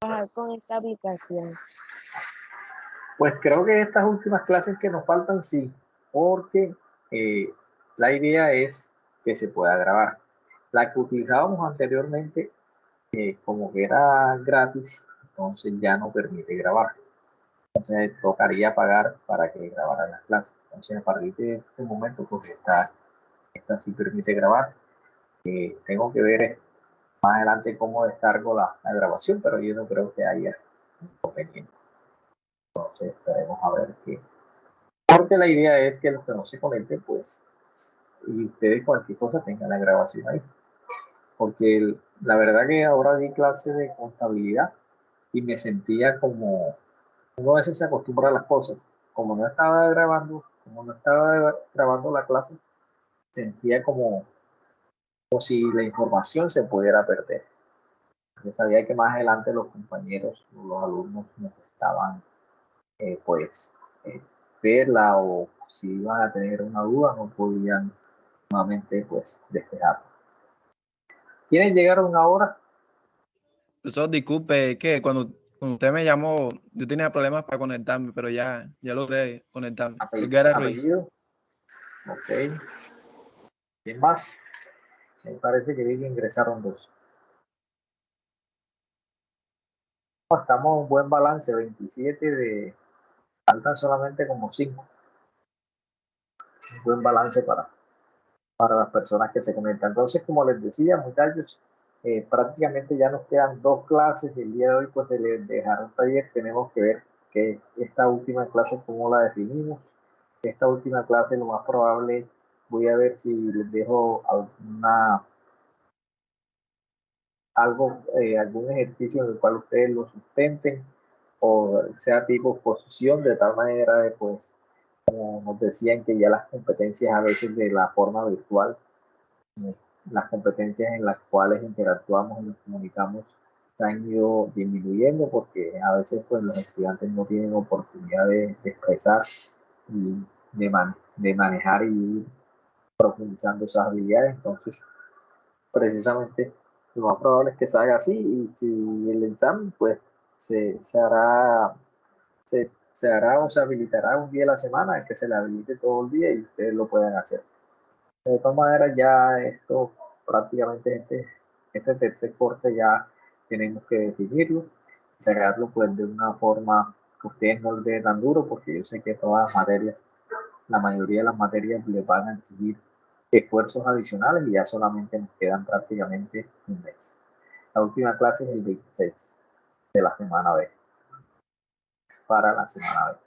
trabajar con esta aplicación? Pues creo que estas últimas clases que nos faltan sí, porque eh, la idea es que se pueda grabar. La que utilizábamos anteriormente, como que era gratis, entonces ya no permite grabar. Entonces tocaría pagar para que grabaran las clases. Entonces a partir de este momento, pues esta sí permite grabar. Tengo que ver más adelante cómo descargo la grabación, pero yo no creo que haya inconveniente. Entonces esperemos a ver qué. Porque la idea es que los que no se conecten, pues, y ustedes cualquier cosa tengan la grabación ahí. Porque la verdad que ahora di clase de contabilidad y me sentía como, uno a veces se acostumbra a las cosas. Como no estaba grabando la clase, sentía como si la información se pudiera perder. Yo sabía que más adelante los compañeros, los alumnos necesitaban, pues, eh, verla o si iban a tener una duda no podían nuevamente, pues, despejarla. ¿Quieren llegar a una hora? Profesor, disculpe, que cuando usted me llamó, yo tenía problemas para conectarme, pero ya logré conectarme. Edgar Ruiz. Apellido. Ok. ¿Quién más? Me parece que vi que ingresaron dos. Estamos en un buen balance, 27 de... Faltan solamente como 5. Un buen balance para las personas que se conectan. Entonces, como les decía, muchachos, prácticamente ya nos quedan 2 clases. El día de hoy, pues, se les dejará un taller. Tenemos que ver que esta última clase, cómo la definimos. Esta última clase, lo más probable, voy a ver si les dejo algún ejercicio en el cual ustedes lo sustenten o sea tipo posición, de tal manera de, pues, como nos decían que ya las competencias a veces de la forma virtual, eh, las competencias en las cuales interactuamos y nos comunicamos se han ido disminuyendo porque a veces, pues, los estudiantes no tienen oportunidad de expresar y de manejar y ir profundizando esas habilidades. Entonces, precisamente, lo más probable es que salga así y si el examen, pues, se hará, se hará o se habilitará un día a la semana en que se le habilite todo el día y ustedes lo puedan hacer. De todas maneras, ya esto prácticamente este tercer corte ya tenemos que definirlo, sacarlo, pues, de una forma que ustedes no les dé tan duro, porque yo sé que todas las materias, la mayoría de las materias les van a exigir esfuerzos adicionales y ya solamente nos quedan prácticamente un mes. La última clase es el 26 de la semana B, para la semana B.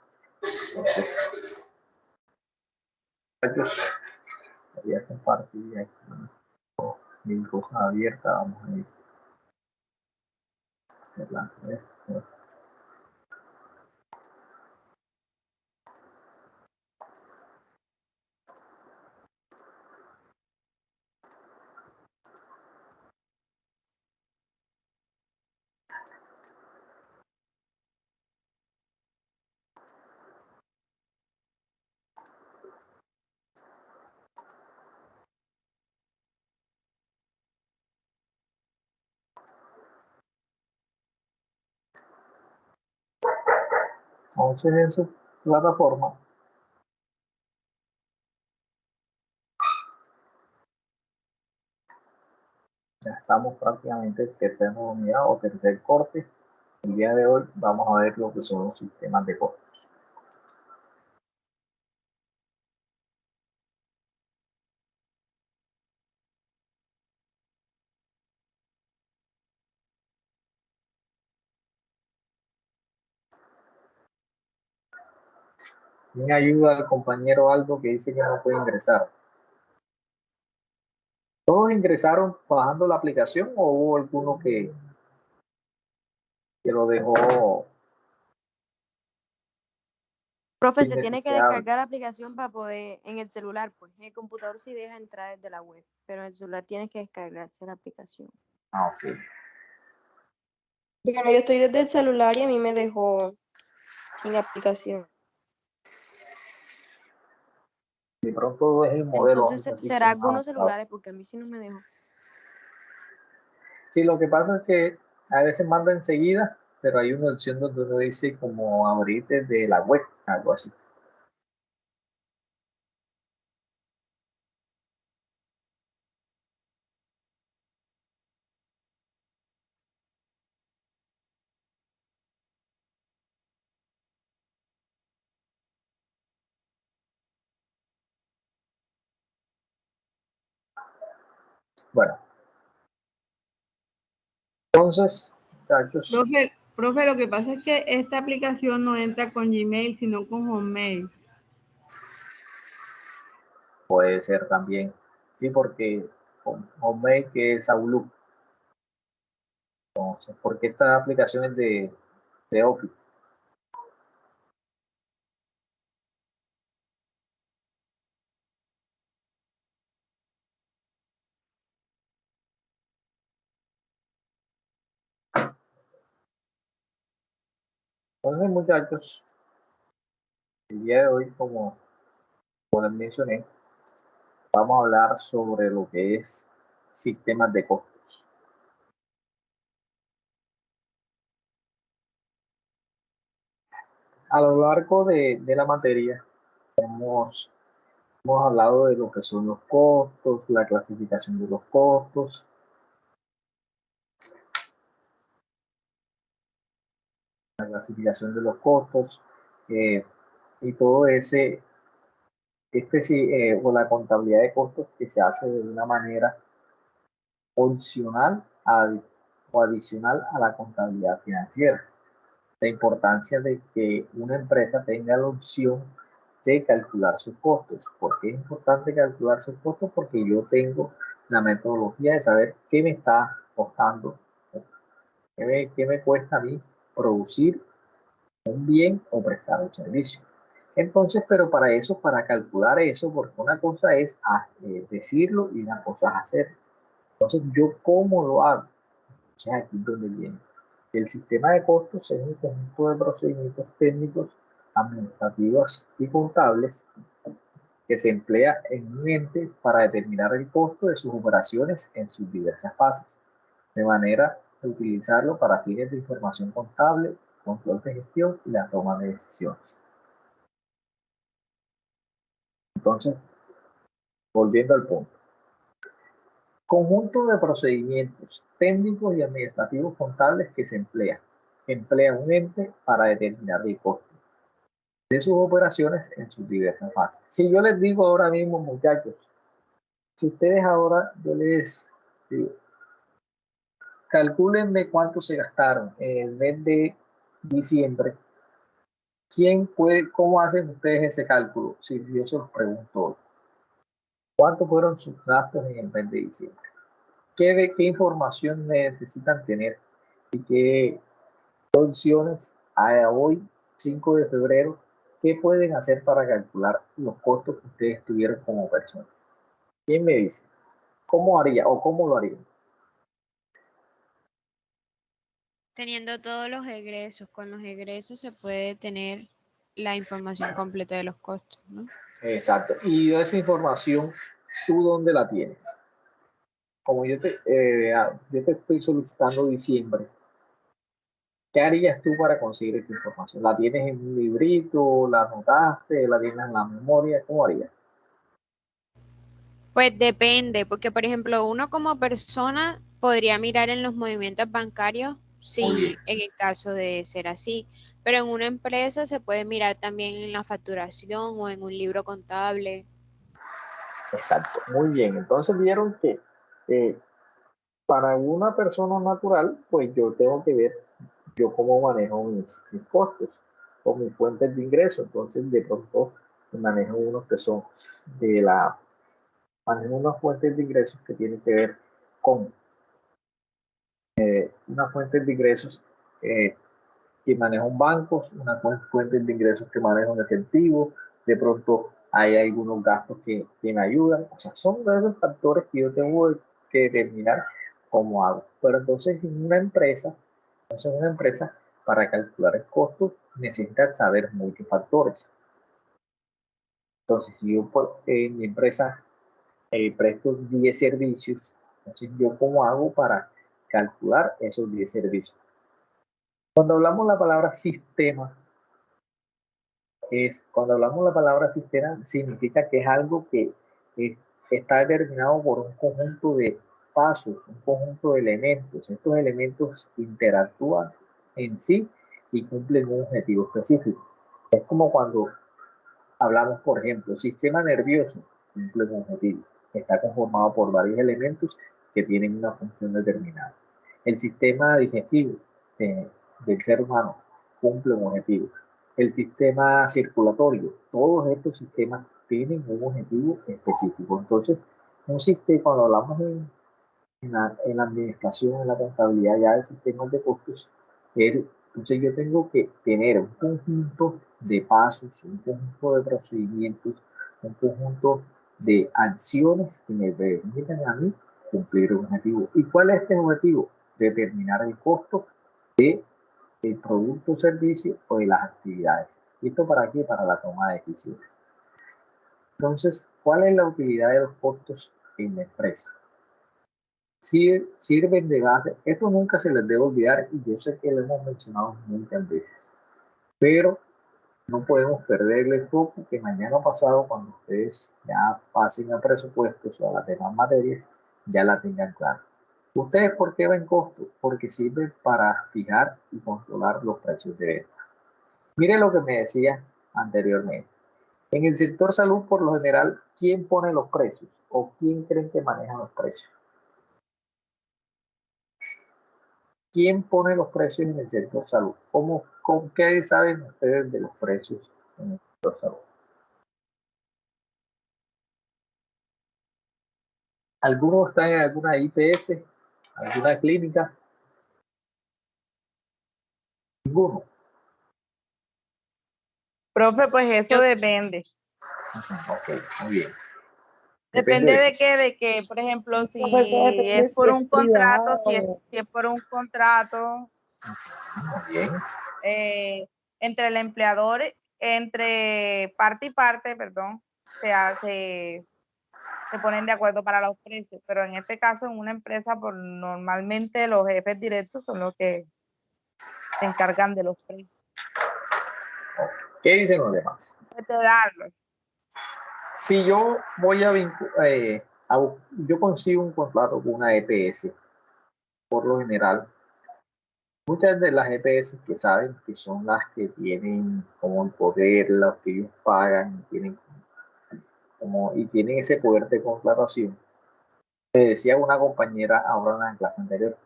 Entonces, voy a compartir aquí mi cosa abierta, vamos a ir adelante. Entonces, en su plataforma, ya estamos prácticamente en tercera unidad o tercer corte. El día de hoy vamos a ver lo que son los sistemas de corte. Me ayuda al compañero Aldo que dice que no puede ingresar. ¿Todos ingresaron bajando la aplicación o hubo alguno que lo dejó Profe, sin se tiene que necesidad? descargar la aplicación para poder, en el celular, pues, en el computador sí deja entrar desde la web, pero en el celular tienes que descargarse la aplicación. Ah, ok. Bueno, yo estoy desde el celular y a mí me dejó sin aplicación. De pronto es el modelo Entonces 11, así que será más algunos avanzado. celulares, porque a mí sí no me dejó. Sí, lo que pasa es que a veces manda enseguida pero hay una opción donde uno dice como abrir desde la web, algo así. Bueno, entonces, muchachos, Profe, lo que pasa es que esta aplicación no entra con Gmail, sino con Hotmail. puede ser también, sí, porque Hotmail que es Outlook, entonces, porque esta aplicación es de Office. Entonces, muchachos, el día de hoy, como les mencioné, vamos a hablar sobre lo que es sistemas de costos. A lo largo de la materia hemos hablado de lo que son los costos, la clasificación de los costos, la clasificación de los costos y todo ese, o la contabilidad de costos que se hace de una manera opcional o adicional a la contabilidad financiera. La importancia de que una empresa tenga la opción de calcular sus costos. ¿Por qué es importante calcular sus costos? Porque yo tengo la metodología de saber qué me está costando, qué me cuesta a mí producir un bien o prestar un servicio. Entonces, pero para eso, para calcular eso, porque una cosa es decirlo y una cosa es hacerlo. Entonces, ¿yo cómo lo hago? Entonces, aquí es donde viene. El sistema de costos es un conjunto de procedimientos técnicos, administrativos y contables que se emplea en un ente para determinar el costo de sus operaciones en sus diversas fases, de manera de utilizarlo para fines de información contable, control de gestión y la toma de decisiones. Entonces, volviendo al punto. Conjunto de procedimientos técnicos y administrativos contables que se emplea un ente para determinar el costo de sus operaciones en sus diversas fases. Si yo les digo ahora mismo, muchachos, si ustedes ahora, yo les digo, calcúlenme cuánto se gastaron en el mes de diciembre, cómo hacen ustedes ese cálculo? Si yo se los pregunto hoy, ¿cuántos fueron sus gastos en el mes de diciembre? ¿Qué información necesitan tener? ¿Y qué opciones hay hoy, 5 de febrero? ¿Qué pueden hacer para calcular los costos que ustedes tuvieron como persona? ¿Quién me dice? ¿Cómo haría o cómo lo haría? Teniendo todos los egresos, con los egresos se puede tener la información completa de los costos, ¿no? Exacto. Y esa información, ¿tú dónde la tienes? Como yo te estoy solicitando diciembre, ¿qué harías tú para conseguir esa información? ¿La tienes en un librito? ¿La anotaste? ¿La tienes en la memoria? ¿Cómo harías? Pues depende, porque por ejemplo, uno como persona podría mirar en los movimientos bancarios, sí, en el caso de ser así, pero en una empresa se puede mirar también en la facturación o en un libro contable. Exacto, muy bien. Entonces vieron que eh, para una persona natural, pues yo tengo que ver yo cómo manejo mis costos o mis fuentes de ingreso. Entonces, de pronto, manejo unos que son manejo unas fuentes de ingresos que tienen que ver con unas fuentes de ingresos que manejo bancos, unas fuentes de ingresos que manejo en efectivo, de pronto hay algunos gastos que me ayudan. O sea, son de esos factores que yo tengo que determinar cómo hago. Pero entonces, una empresa, para calcular el costo, necesita saber muchos factores. Entonces, si yo en mi empresa presto 10 servicios, entonces yo cómo hago para calcular esos 10 servicios. Cuando hablamos la palabra sistema, cuando hablamos la palabra sistema, significa que es algo que eh, está determinado por un conjunto de pasos, un conjunto de elementos. Estos elementos interactúan en sí y cumplen un objetivo específico. Es como cuando hablamos, por ejemplo, sistema nervioso cumple un objetivo. Está conformado por varios elementos que tienen una función determinada. El sistema digestivo del ser humano cumple un objetivo. El sistema circulatorio, todos estos sistemas tienen un objetivo específico. Entonces, un sistema, cuando hablamos en la administración, en la contabilidad ya de sistemas de costos, entonces yo tengo que tener un conjunto de pasos, un conjunto de procedimientos, un conjunto de acciones que me permitan a mí cumplir un objetivo. ¿Y cuál es este objetivo? Determinar el costo del producto o servicio o de las actividades. ¿Y esto para qué? Para la toma de decisiones. Entonces, ¿cuál es la utilidad de los costos en la empresa? Sirven de base, esto nunca se les debe olvidar y yo sé que lo hemos mencionado muchas veces, pero no podemos perderle el foco que mañana pasado cuando ustedes ya pasen a presupuestos o a las demás materias, ya la tengan clara. ¿Ustedes por qué ven costo? Porque sirven para fijar y controlar los precios de venta. Mire lo que me decía anteriormente. En el sector salud, por lo general, ¿quién pone los precios? ¿O quién creen que maneja los precios? ¿Quién pone los precios en el sector salud? ¿Qué saben ustedes de los precios en el sector salud? ¿Alguno está en alguna IPS? ¿Alguna clínica? Ninguno. Profe, pues eso Yo- depende. Ok, muy bien. Depende de que, por ejemplo, si Profesor, depende es por si es un contrato, privado. si es por un contrato Muy bien. entre el empleador, entre parte y parte, perdón, se ponen de acuerdo para los precios, pero en este caso en una empresa, pues normalmente los jefes directos son los que se encargan de los precios. ¿Qué dicen los demás? De darlos. Si yo voy yo consigo un contrato con una EPS, por lo general, muchas de las EPS que saben que son las que tienen como el poder, los que ellos pagan, y tienen ese poder de contratación. Me decía una compañera ahora en la clase anterior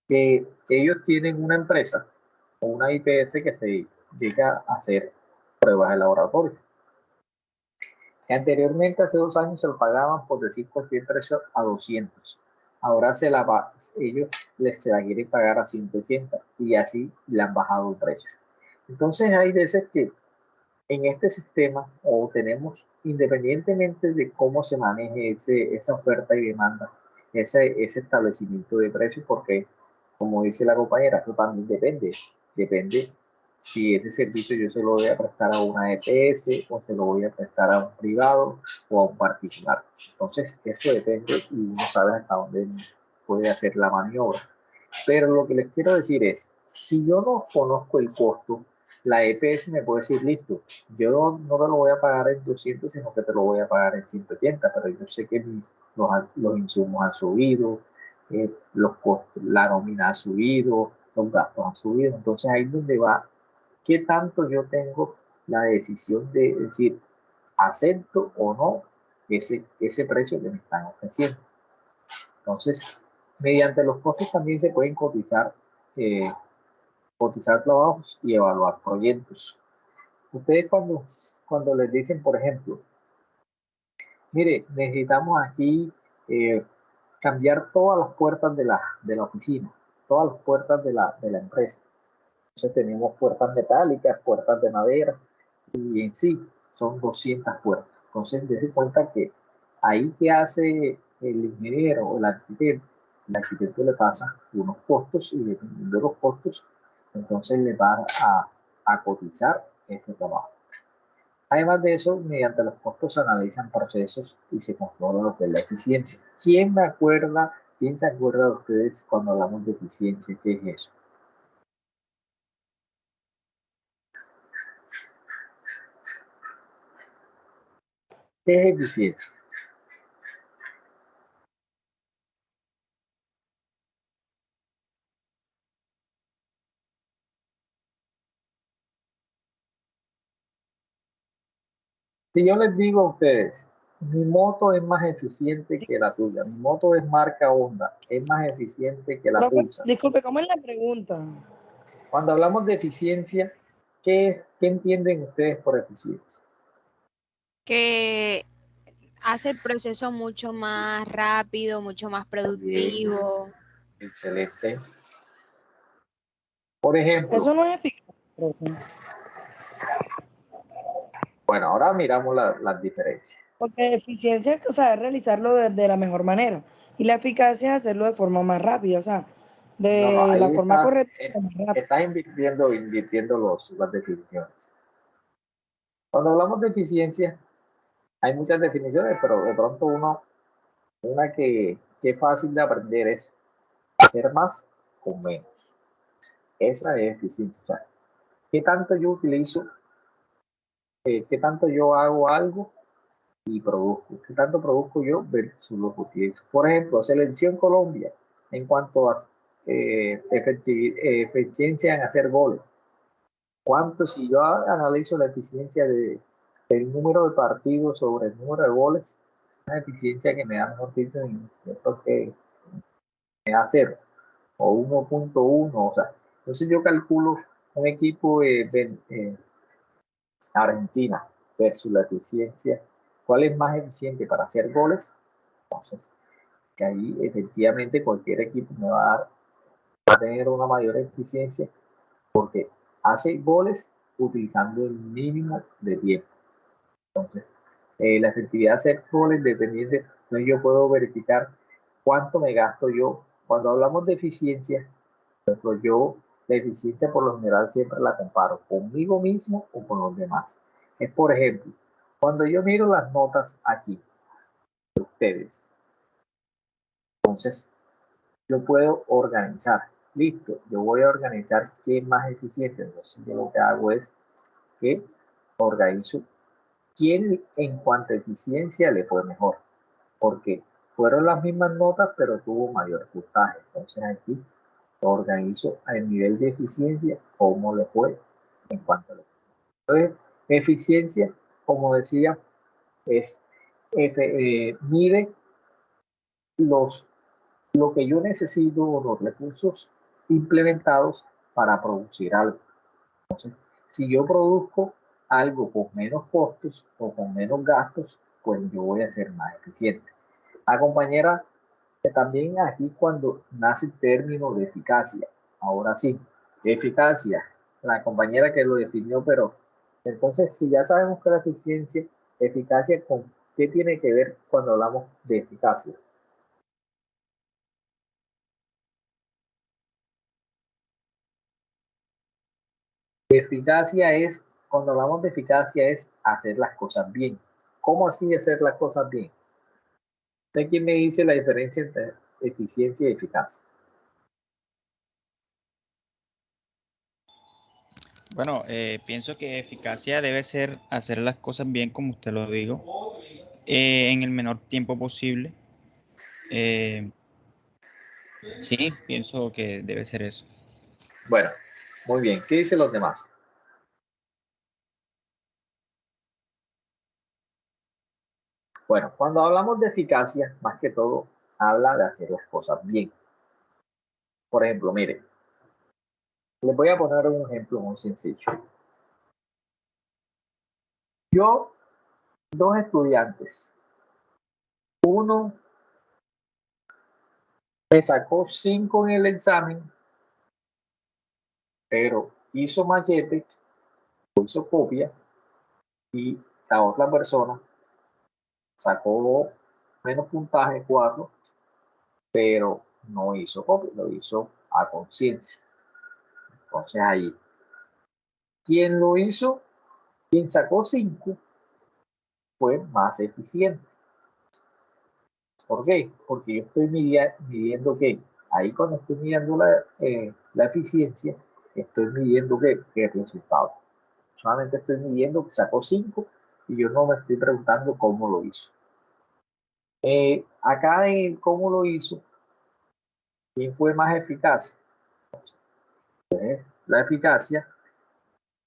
que ellos tienen una empresa o una IPS que se dedica a hacer pruebas de laboratorio. Anteriormente, hace 2 años, se lo pagaban por decir cualquier precio a 200. Ahora ellos se la quieren pagar a 180 y así le han bajado el precio. Entonces hay veces que en este sistema o tenemos, independientemente de cómo se maneje esa oferta y demanda, ese establecimiento de precios, porque como dice la compañera, eso también depende si ese servicio yo se lo voy a prestar a una EPS o se lo voy a prestar a un privado o a un particular. Entonces, esto depende y uno sabe hasta dónde puede hacer la maniobra. Pero lo que les quiero decir es, si yo no conozco el costo, la EPS me puede decir, listo, yo no te lo voy a pagar en 200, sino que te lo voy a pagar en 180, pero yo sé que los insumos han subido, los costos, la nómina ha subido, los gastos han subido, entonces ahí es donde va, qué tanto yo tengo la decisión de decir, acepto o no ese precio que me están ofreciendo. Entonces, mediante los costos también se pueden cotizar trabajos y evaluar proyectos. Ustedes cuando les dicen, por ejemplo, mire, necesitamos aquí cambiar todas las puertas de la oficina, todas las puertas de la empresa. Entonces tenemos puertas metálicas, puertas de madera, y en sí son 200 puertas. Entonces, dense cuenta que ahí que hace el ingeniero o el arquitecto le pasa unos costos y dependiendo de los costos, entonces le va a cotizar ese trabajo. Además de eso, mediante los costos se analizan procesos y se controla lo que es la eficiencia. ¿Quién se acuerda de ustedes cuando hablamos de eficiencia? ¿Qué es eso? ¿Qué es eficiencia? Si yo les digo a ustedes, mi moto es más eficiente que la tuya, mi moto es marca Honda, es más eficiente que la Pulsar. Disculpe, ¿cómo es la pregunta? Cuando hablamos de eficiencia, ¿qué entienden ustedes por eficiencia? Que hace el proceso mucho más rápido, mucho más Bien, productivo. excelente. Por ejemplo, Eso no es eficaz, profe. bueno, ahora miramos las diferencias. Porque eficiencia, o sea, es realizarlo de la mejor manera. Y la eficacia es hacerlo de forma más rápida, o sea, No, no, de la ahí forma correcta. Más rápida. estás invirtiendo las definiciones. Cuando hablamos de eficiencia, hay muchas definiciones, pero de pronto una que es fácil de aprender es hacer más con menos. Esa es eficiencia. O sea, ¿qué tanto yo utilizo? ¿Qué tanto yo hago algo y produzco? ¿Qué tanto produzco yo versus lo que utilizo? Por ejemplo, Selección Colombia, en cuanto a eficiencia en hacer goles. ¿Cuánto, si yo analizo la eficiencia del número de partidos sobre el número de goles, una eficiencia que me da mejor dicho, yo creo que me da 0 o 1.1, o sea, entonces yo calculo un equipo de Argentina versus la eficiencia, ¿cuál es más eficiente para hacer goles? Entonces, que ahí efectivamente cualquier equipo me va a tener una mayor eficiencia porque hace goles utilizando el mínimo de tiempo. Entonces, la efectividad de hacer goles dependiente, entonces yo puedo verificar cuánto me gasto yo. Cuando hablamos de eficiencia, por ejemplo, yo la eficiencia por lo general siempre la comparo conmigo mismo o con los demás. Es por ejemplo, cuando yo miro las notas aquí de ustedes, entonces yo puedo organizar. Listo, yo voy a organizar qué es más eficiente. Entonces yo lo que hago es que organizo quién en cuanto a eficiencia le fue mejor. Porque fueron las mismas notas, pero tuvo mayor puntaje. Entonces aquí organizo el nivel de eficiencia, cómo le fue en cuanto a la entonces, eficiencia, como decía, es mide lo que yo necesito, los recursos implementados para producir algo. Entonces, si yo produzco algo con menos costos o con menos gastos, pues yo voy a ser más eficiente. La compañera, también aquí cuando nace el término de eficacia, ahora sí, eficacia, la compañera que lo definió, pero entonces si ya sabemos que la eficacia, ¿con qué tiene que ver cuando hablamos de eficacia? Eficacia es, cuando hablamos de eficacia es hacer las cosas bien. ¿Cómo así hacer las cosas bien? ¿De quién me dice la diferencia entre eficiencia y eficacia? Bueno, pienso que eficacia debe ser hacer las cosas bien, como usted lo dijo, en el menor tiempo posible. Sí, pienso que debe ser eso. Bueno, muy bien. ¿Qué dicen los demás? Bueno, cuando hablamos de eficacia, más que todo, habla de hacer las cosas bien. Por ejemplo, mire, les voy a poner un ejemplo muy sencillo. Yo, dos estudiantes, uno me sacó 5 en el examen, pero hizo machete, hizo copia, y la otra persona sacó menos puntaje, 4, pero no hizo copia, lo hizo a conciencia. Entonces ahí, quien lo hizo, quien sacó 5, fue más eficiente. ¿Por qué? Porque yo estoy midiendo qué. Ahí cuando estoy midiendo la eficiencia, estoy midiendo qué resultado. Solamente estoy midiendo que sacó 5 y yo no me estoy preguntando cómo lo hizo. Acá en cómo lo hizo, ¿quién fue más eficaz? La eficacia,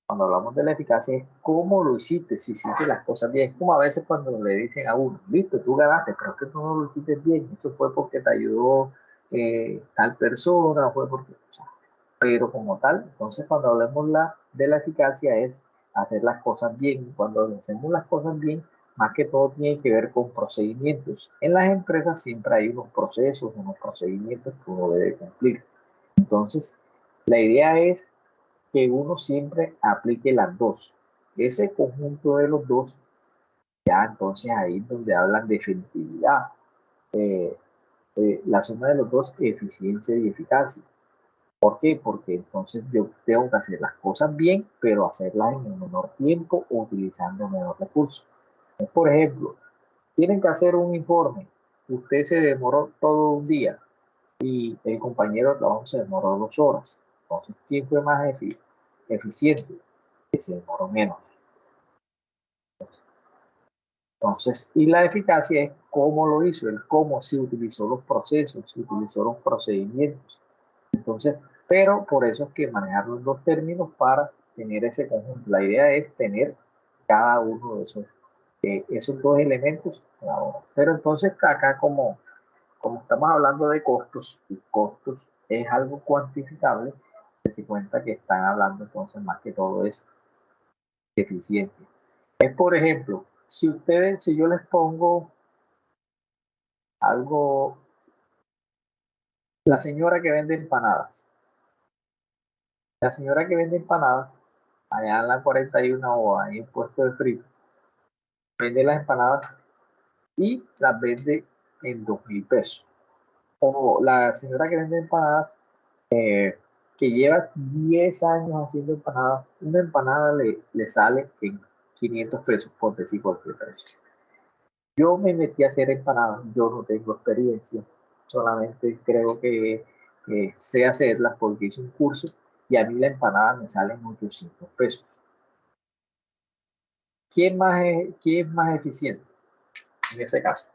cuando hablamos de la eficacia, es cómo lo hiciste, si hiciste las cosas bien. Es como a veces cuando le dicen a uno, listo, tú ganaste, pero es que tú no lo hiciste bien, eso fue porque te ayudó tal persona, fue porque, o sea, pero como tal, entonces cuando hablamos de la eficacia es hacer las cosas bien. Cuando hacemos las cosas bien, más que todo tiene que ver con procedimientos. En las empresas siempre hay unos procesos, unos procedimientos que uno debe cumplir. Entonces, la idea es que uno siempre aplique las dos. Ese conjunto de los dos, ya entonces ahí es donde hablan de efectividad. La suma de los dos, eficiencia y eficacia. ¿Por qué? Porque entonces yo tengo que hacer las cosas bien, pero hacerlas en el menor tiempo o utilizando menor recursos. Por ejemplo, tienen que hacer un informe. Usted se demoró todo un día y el compañero de trabajo se demoró 2 horas. Entonces, ¿quién fue más eficiente? Que se demoró menos. Entonces, y la eficacia es cómo lo hizo, el cómo se utilizó los procesos, se utilizó los procedimientos. Entonces, pero por eso es que manejar los dos términos para tener ese conjunto. La idea es tener cada uno de esos dos elementos. Pero entonces acá como estamos hablando de costos, y costos es algo cuantificable, se cuenta que están hablando entonces más que todo es de eficiencia. Es por ejemplo, si yo les pongo algo, la señora que vende empanadas, la señora que vende empanadas, allá en la 41 o ahí en el puesto de frito, vende las empanadas y las vende en 2.000 pesos. O la señora que vende empanadas, que lleva 10 años haciendo empanadas, una empanada le sale en 500 pesos, por decir cualquier precio. Yo me metí a hacer empanadas, yo no tengo experiencia, solamente creo que sé hacerlas porque hice un curso y a mí la empanada me sale en 800 pesos. ¿Quién es más eficiente en ese caso?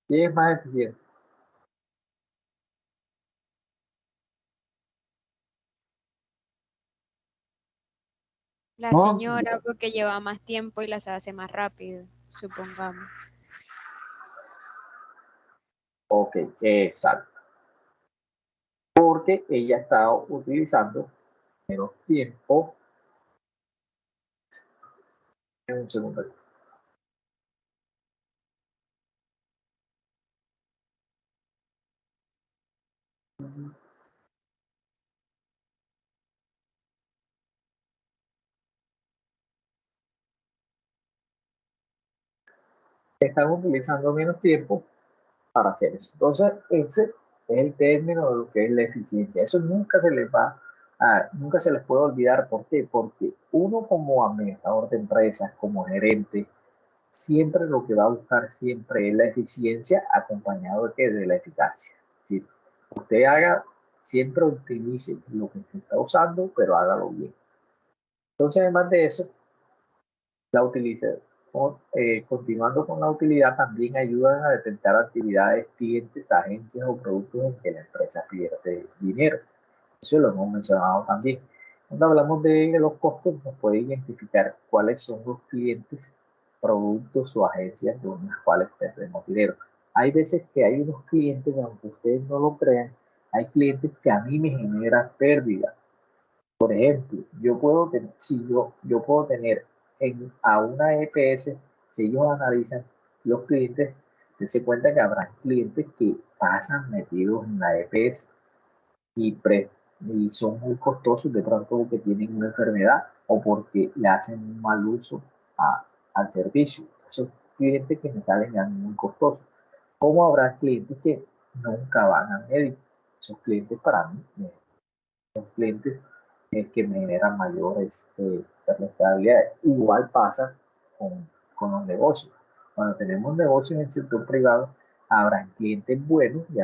¿Quién es más eficiente? La No, señora, porque lleva más tiempo y las hace más rápido, supongamos. ok, exacto. Porque ella está utilizando menos tiempo. En un segundo. Están utilizando menos tiempo para hacer eso. Entonces, ese es el término de lo que es la eficiencia. Eso nunca se les puede olvidar. ¿Por qué? Porque uno como administrador de empresas, como gerente, siempre lo que va a buscar siempre es la eficiencia acompañado de la eficacia. Si usted siempre optimice lo que se está usando, pero hágalo bien. Entonces, además de eso, la utilización, continuando con la utilidad, también ayudan a detectar actividades, clientes, agencias o productos en que la empresa pierde dinero. Eso lo hemos mencionado también. Cuando hablamos de los costos, nos puede identificar cuáles son los clientes, productos o agencias de las cuales perdemos dinero. Hay veces que hay unos clientes, aunque ustedes no lo crean, hay clientes que a mí me generan pérdida. Por ejemplo, yo puedo tener a una EPS, si ellos analizan los clientes, se cuenta que habrá clientes que pasan metidos en la EPS y son muy costosos de pronto porque tienen una enfermedad o porque le hacen un mal uso al servicio. Esos clientes que me salen ya muy costosos. ¿Cómo habrá clientes que nunca van al médico? Esos clientes para mí son clientes que me generan mayores rentabilidades. Igual pasa con los negocios. Cuando tenemos negocios en el sector privado, habrá clientes buenos y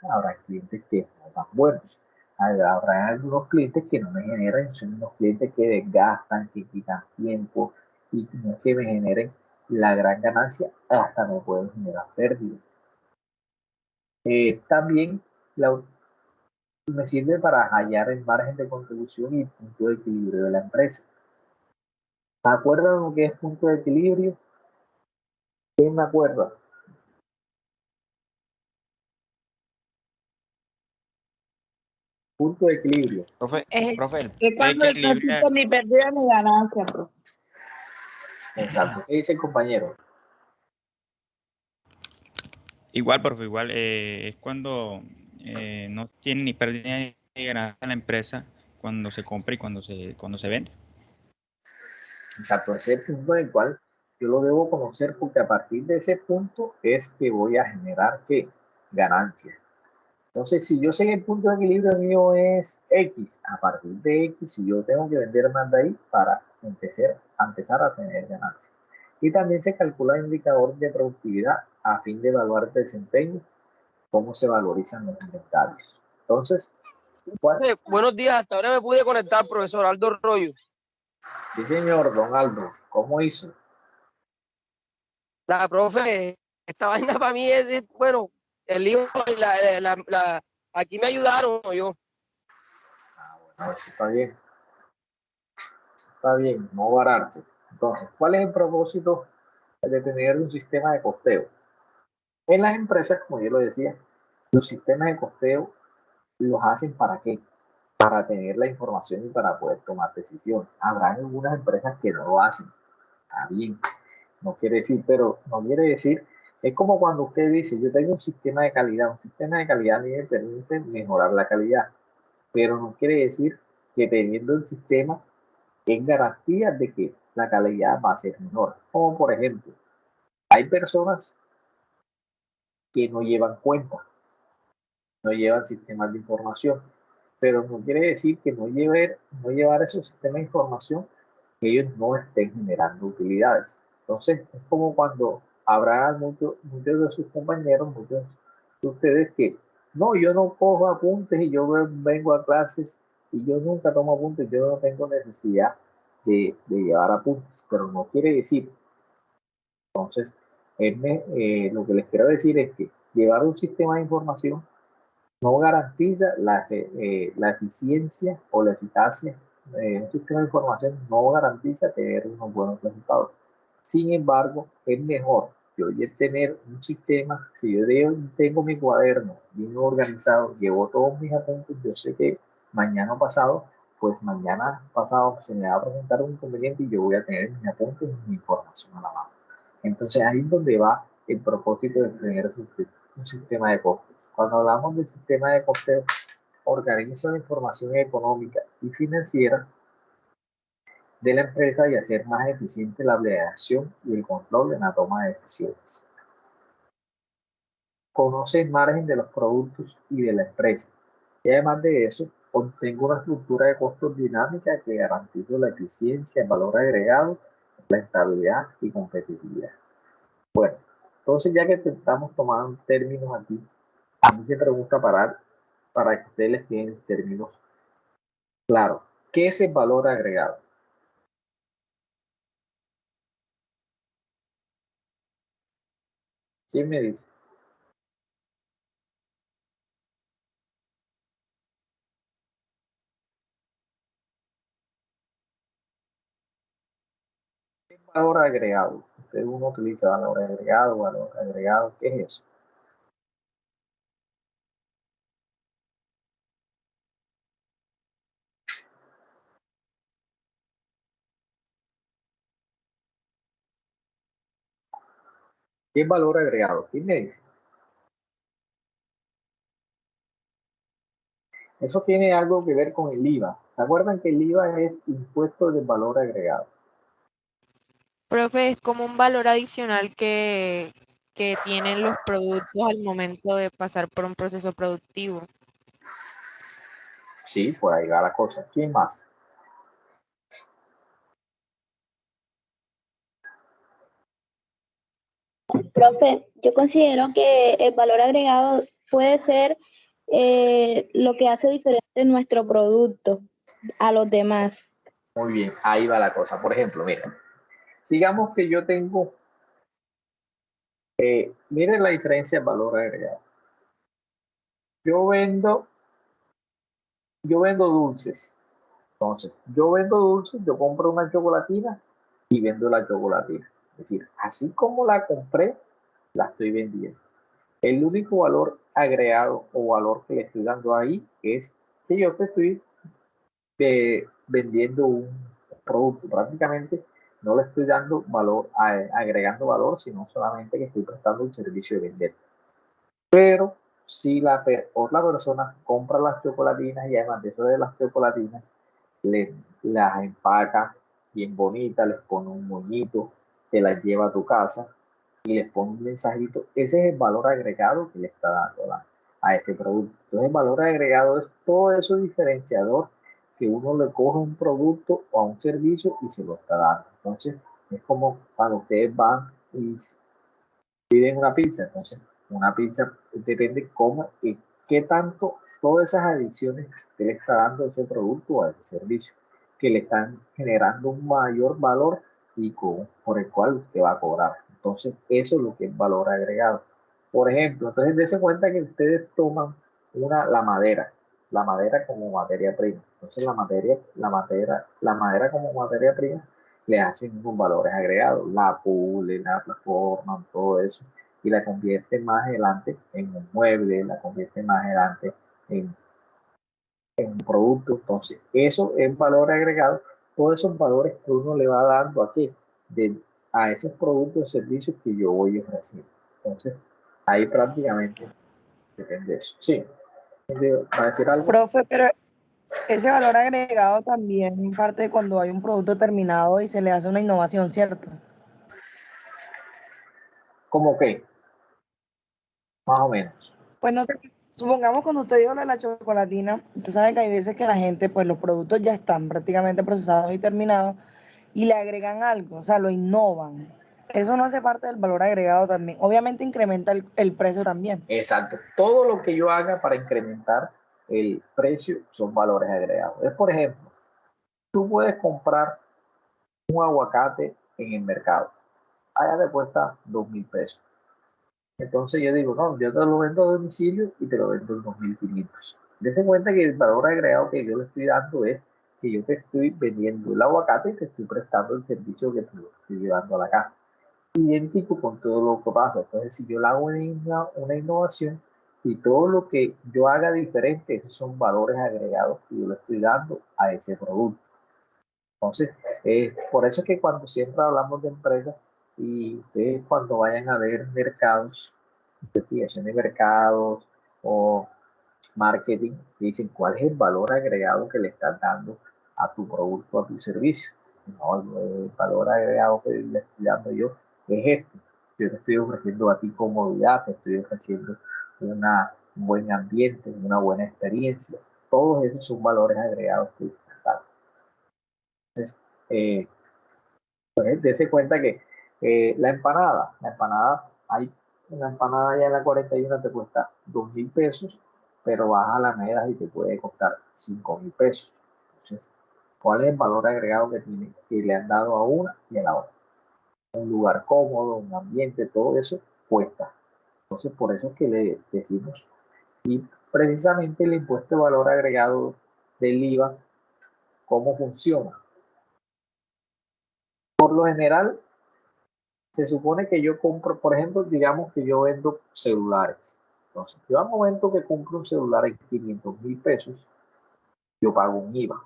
habrá clientes que no tan buenos. Habrá algunos clientes que no me generan, son unos clientes que desgastan, que quitan tiempo y no es que me generen la gran ganancia, hasta me pueden generar pérdidas. También me sirve para hallar el margen de contribución y el punto de equilibrio de la empresa. ¿Me acuerdan lo que es punto de equilibrio? ¿Quién me acuerda? Punto de equilibrio. Profe, Es profe, el Es punto de cuando no equilibrio, existe ni pérdida ni ganancia, profe. Exacto. ¿Qué dice el compañero? igual, profe, igual, es cuando no tiene ni pérdida ni ganancia la empresa cuando se compra y cuando se vende. Exacto, ese punto en el cual yo lo debo conocer porque a partir de ese punto es que voy a generar ¿qué? Ganancias. Entonces, si yo sé que el punto de equilibrio mío es X, a partir de X, si yo tengo que vender más de ahí para empezar a tener ganancias. Y también se calcula el indicador de productividad a fin de evaluar el desempeño, cómo se valorizan los inventarios. Entonces, ¿cuál? Buenos días, hasta ahora me pude conectar, profesor Aldo Rollo. Sí, señor, don Aldo, ¿cómo hizo? La profe, esta vaina para mí es, bueno, el hijo y aquí me ayudaron yo. Bueno, eso está bien, no vararse. Entonces, ¿cuál es el propósito de tener un sistema de costeo? En las empresas, como yo lo decía, los sistemas de costeo los hacen ¿para qué? Para tener la información y para poder tomar decisiones. Habrá algunas empresas que no lo hacen. Está bien, no quiere decir, pero no quiere decir, es como cuando usted dice, yo tengo un sistema de calidad, un sistema de calidad me permite mejorar la calidad, pero no quiere decir que teniendo el sistema en garantía de que la calidad va a ser menor. Como por ejemplo, hay personas que no llevan cuenta, no llevan sistemas de información, pero no quiere decir que no llevar esos sistemas de información que ellos no estén generando utilidades. Entonces, es como cuando habrá muchos de sus compañeros, muchos de ustedes que, no, yo no cojo apuntes y yo vengo a clases y yo nunca tomo apuntes, yo no tengo necesidad de llevar apuntes, pero no quiere decir. Entonces, lo que les quiero decir es que llevar un sistema de información no garantiza la eficiencia o la eficacia. Un sistema de información no garantiza tener unos buenos resultados. Sin embargo, es mejor yo tener un sistema, si yo tengo mi cuaderno bien organizado, llevo todos mis apuntes, yo sé que mañana pasado, pues mañana pasado se me va a presentar un inconveniente y yo voy a tener mis apuntes y mi información a la mano. Entonces ahí es donde va el propósito de tener un sistema de costos. Cuando hablamos del sistema de costeo, organiza la información económica y financiera de la empresa y hacer más eficiente la planeación y el control en la toma de decisiones. Conoce el margen de los productos y de la empresa. Y además de eso, obtengo una estructura de costos dinámica que garantice la eficiencia, el valor agregado, la estabilidad y competitividad. Bueno, entonces ya que estamos tomando términos aquí, a mí se pregunta para que ustedes les queden términos claros. ¿Qué es el valor agregado? ¿Quién me dice? Valor agregado. Uno utiliza valor agregado, ¿qué es eso? ¿Qué es valor agregado? ¿Quién me dice? Eso tiene algo que ver con el IVA. ¿Se acuerdan que el IVA es impuesto de valor agregado? Profe, es como un valor adicional que tienen los productos al momento de pasar por un proceso productivo. Sí, por ahí va la cosa. ¿Quién más? Profe, yo considero que el valor agregado puede ser lo que hace diferente nuestro producto a los demás. Muy bien, ahí va la cosa. Por ejemplo, mira, digamos que yo tengo, miren la diferencia de valor agregado. Yo vendo dulces. Entonces, yo vendo dulces, yo compro una chocolatina y vendo la chocolatina. Es decir, así como la compré, la estoy vendiendo. El único valor agregado o valor que le estoy dando ahí es que yo te estoy vendiendo un producto. Prácticamente no le estoy dando valor, agregando valor, sino solamente que estoy prestando el servicio de vender. Pero si otra persona compra las chocolatinas y además de eso de las chocolatinas, las empaca bien bonitas, les pone un moñito, te las lleva a tu casa y les pone un mensajito, ese es el valor agregado que le está dando a ese producto. Entonces el valor agregado es todo eso diferenciador que uno le coge un producto o a un servicio y se lo está dando. Entonces es como cuando ustedes van y piden una pizza. Entonces una pizza depende cómo y qué tanto todas esas adiciones que le está dando ese producto o ese servicio que le están generando un mayor valor y por el cual usted va a cobrar. Entonces, eso es lo que es valor agregado. Por ejemplo, entonces dése cuenta que ustedes toman la madera como materia prima. Entonces, la madera como materia prima le hacen unos valores agregados, la pulen, la transforman, todo eso, y la convierte más adelante en un mueble, la convierte más adelante en un producto. Entonces, eso es valor agregado. Todos esos valores que uno le va dando aquí a esos productos o servicios que yo voy ofreciendo. Entonces, ahí prácticamente depende de eso. Sí, para decir algo. Profe, pero ese valor agregado también parte cuando hay un producto terminado y se le hace una innovación, ¿cierto? ¿Cómo qué? Más o menos. Pues no sé, supongamos cuando usted dijo lo de la chocolatina, usted sabe que hay veces que la gente, pues los productos ya están prácticamente procesados y terminados y le agregan algo, o sea, lo innovan. Eso no hace parte del valor agregado también. Obviamente incrementa el precio también. Exacto. Todo lo que yo haga para incrementar el precio son valores agregados. Es, por ejemplo, tú puedes comprar un aguacate en el mercado. Allá te cuesta 2.000 pesos. Entonces yo digo, no, yo te lo vendo a domicilio y te lo vendo en 2.500. Dese cuenta que el valor agregado que yo le estoy dando es que yo te estoy vendiendo el aguacate y te estoy prestando el servicio que te lo estoy llevando a la casa. Idéntico con todo lo que pasa. Entonces, si yo le hago una innovación y todo lo que yo haga diferente, esos son valores agregados que yo le estoy dando a ese producto. Entonces, por eso es que cuando siempre hablamos de empresas y ustedes cuando vayan a ver mercados, investigación de mercados o marketing, dicen cuál es el valor agregado que le estás dando a tu producto, a tu servicio. No, el valor agregado que le estoy dando yo es este. Yo te estoy ofreciendo a ti comodidad, te estoy ofreciendo un buen ambiente, una buena experiencia. Todos esos son valores agregados que están dando. Entonces, dése cuenta que la empanada, hay una empanada allá en la 41 te cuesta 2.000 pesos, pero vas a la Medas y te puede costar 5.000 pesos. Entonces, ¿cuál es el valor agregado que le han dado a una y a la otra? Un lugar cómodo, un ambiente, todo eso cuesta. Entonces, por eso es que le decimos, y precisamente el impuesto de valor agregado del IVA, ¿cómo funciona? Por lo general, se supone que yo compro, por ejemplo, digamos que yo vendo celulares. Entonces, yo al momento que compro un celular en 500.000 pesos, yo pago un IVA.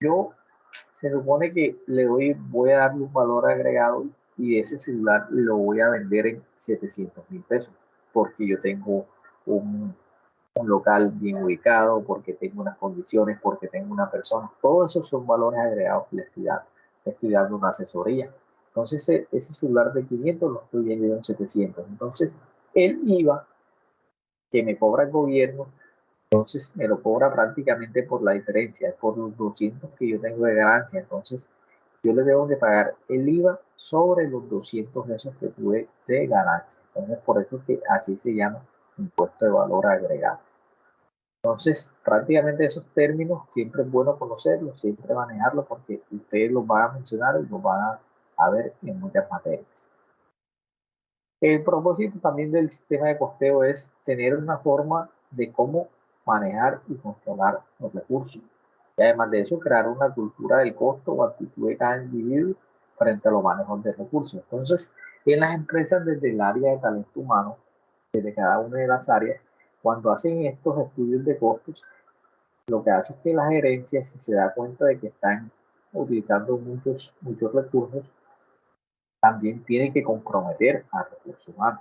Yo se supone que voy a darle un valor agregado y ese celular lo voy a vender en 700.000 pesos, porque yo tengo un local bien ubicado, porque tengo unas condiciones, porque tengo una persona. Todos esos son valores agregados que le estoy dando una asesoría. Entonces, ese celular de 500 lo estoy vendiendo en 700. Entonces, el IVA que me cobra el gobierno, entonces me lo cobra prácticamente por la diferencia, por los 200 que yo tengo de ganancia. Entonces, yo le debo de pagar el IVA sobre los 200 pesos que tuve de ganancia. Entonces, por eso es que así se llama impuesto de valor agregado. Entonces, prácticamente esos términos siempre es bueno conocerlos, siempre manejarlos, porque ustedes los van a mencionar y los van a ver en muchas materias. El propósito también del sistema de costeo es tener una forma de cómo manejar y controlar los recursos. Y además de eso, crear una cultura del costo o actitud de cada individuo frente a los manejos de recursos. Entonces, en las empresas desde el área de talento humano, desde cada una de las áreas, cuando hacen estos estudios de costos, lo que hace es que la gerencia, si se da cuenta de que están utilizando muchos recursos, también tiene que comprometer a recursos humanos,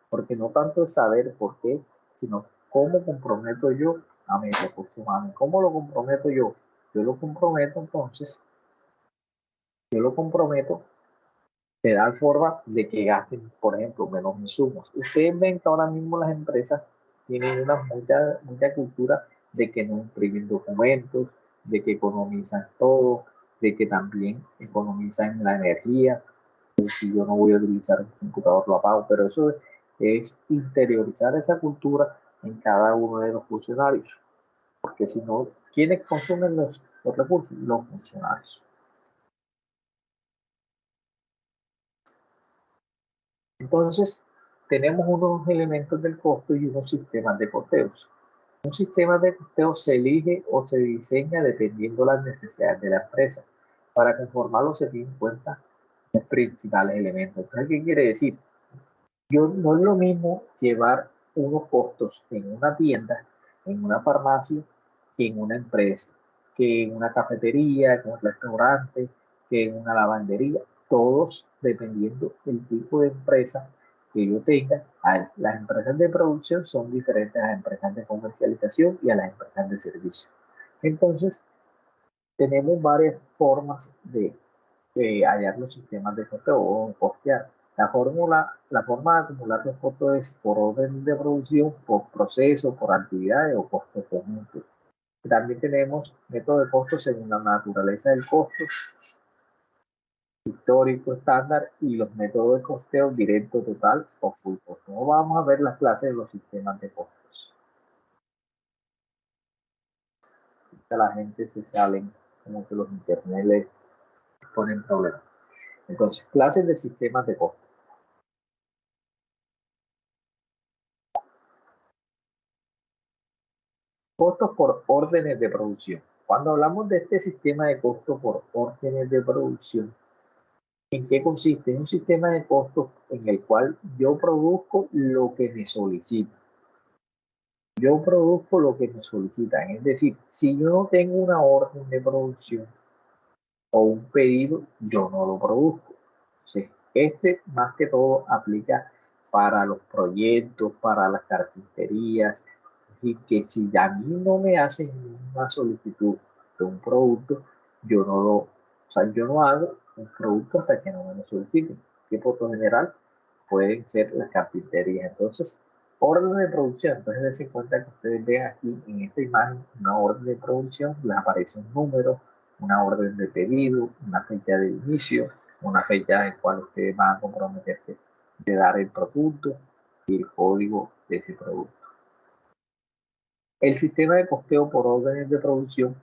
porque no tanto es saber por qué, sino cómo comprometo yo a mis recursos humanos. ¿Cómo lo comprometo yo? Yo lo comprometo de dar forma de que gasten, por ejemplo, menos insumos. Ustedes ven que ahora mismo las empresas tienen una mucha cultura de que no imprimen documentos, de que economizan todo, de que también economizan la energía. Si yo no voy a utilizar un computador, lo apago, pero eso es interiorizar esa cultura en cada uno de los funcionarios, porque si no, ¿quiénes consumen los recursos? Los funcionarios. Entonces, tenemos unos elementos del costo y unos sistemas de costeos. Un sistema de costeo se elige o se diseña dependiendo de las necesidades de la empresa. Para conformarlo se tienen en cuenta los principales elementos. Entonces, ¿qué quiere decir? No es lo mismo llevar unos costos en una tienda, en una farmacia, que en una empresa, que en una cafetería, que en un restaurante, que en una lavandería, todos dependiendo del tipo de empresa que yo tenga. Las empresas de producción son diferentes a las empresas de comercialización y a las empresas de servicio. Entonces, tenemos varias formas de hallar los sistemas de costeo o costear. La forma de acumular los costos es por orden de producción, por proceso, por actividades o costos conjuntos. También tenemos método de costo según la naturaleza del costo, histórico, estándar, y los métodos de costeo directo, total o full costo. No vamos a ver las clases de los sistemas de costos. A la gente se salen como que los internet les ponen problemas. Entonces, clases de sistemas de costos. Costos por órdenes de producción. Cuando hablamos de este sistema de costos por órdenes de producción, ¿en qué consiste? Es un sistema de costos en el cual yo produzco lo que me solicitan. Yo produzco lo que me solicitan. Es decir, si yo no tengo una orden de producción o un pedido, yo no lo produzco. Entonces, este más que todo aplica para los proyectos, para las carpinterías. Y que si a mí no me hacen una solicitud de un producto, yo no hago un producto hasta que no me lo soliciten, que por lo general pueden ser las carpinterías. Entonces, orden de producción. Entonces, dense cuenta que ustedes ven aquí en esta imagen una orden de producción, les aparece un número, una orden de pedido, una fecha de inicio, una fecha en la cual ustedes van a comprometerse de dar el producto y el código de ese producto. El sistema de costeo por órdenes de producción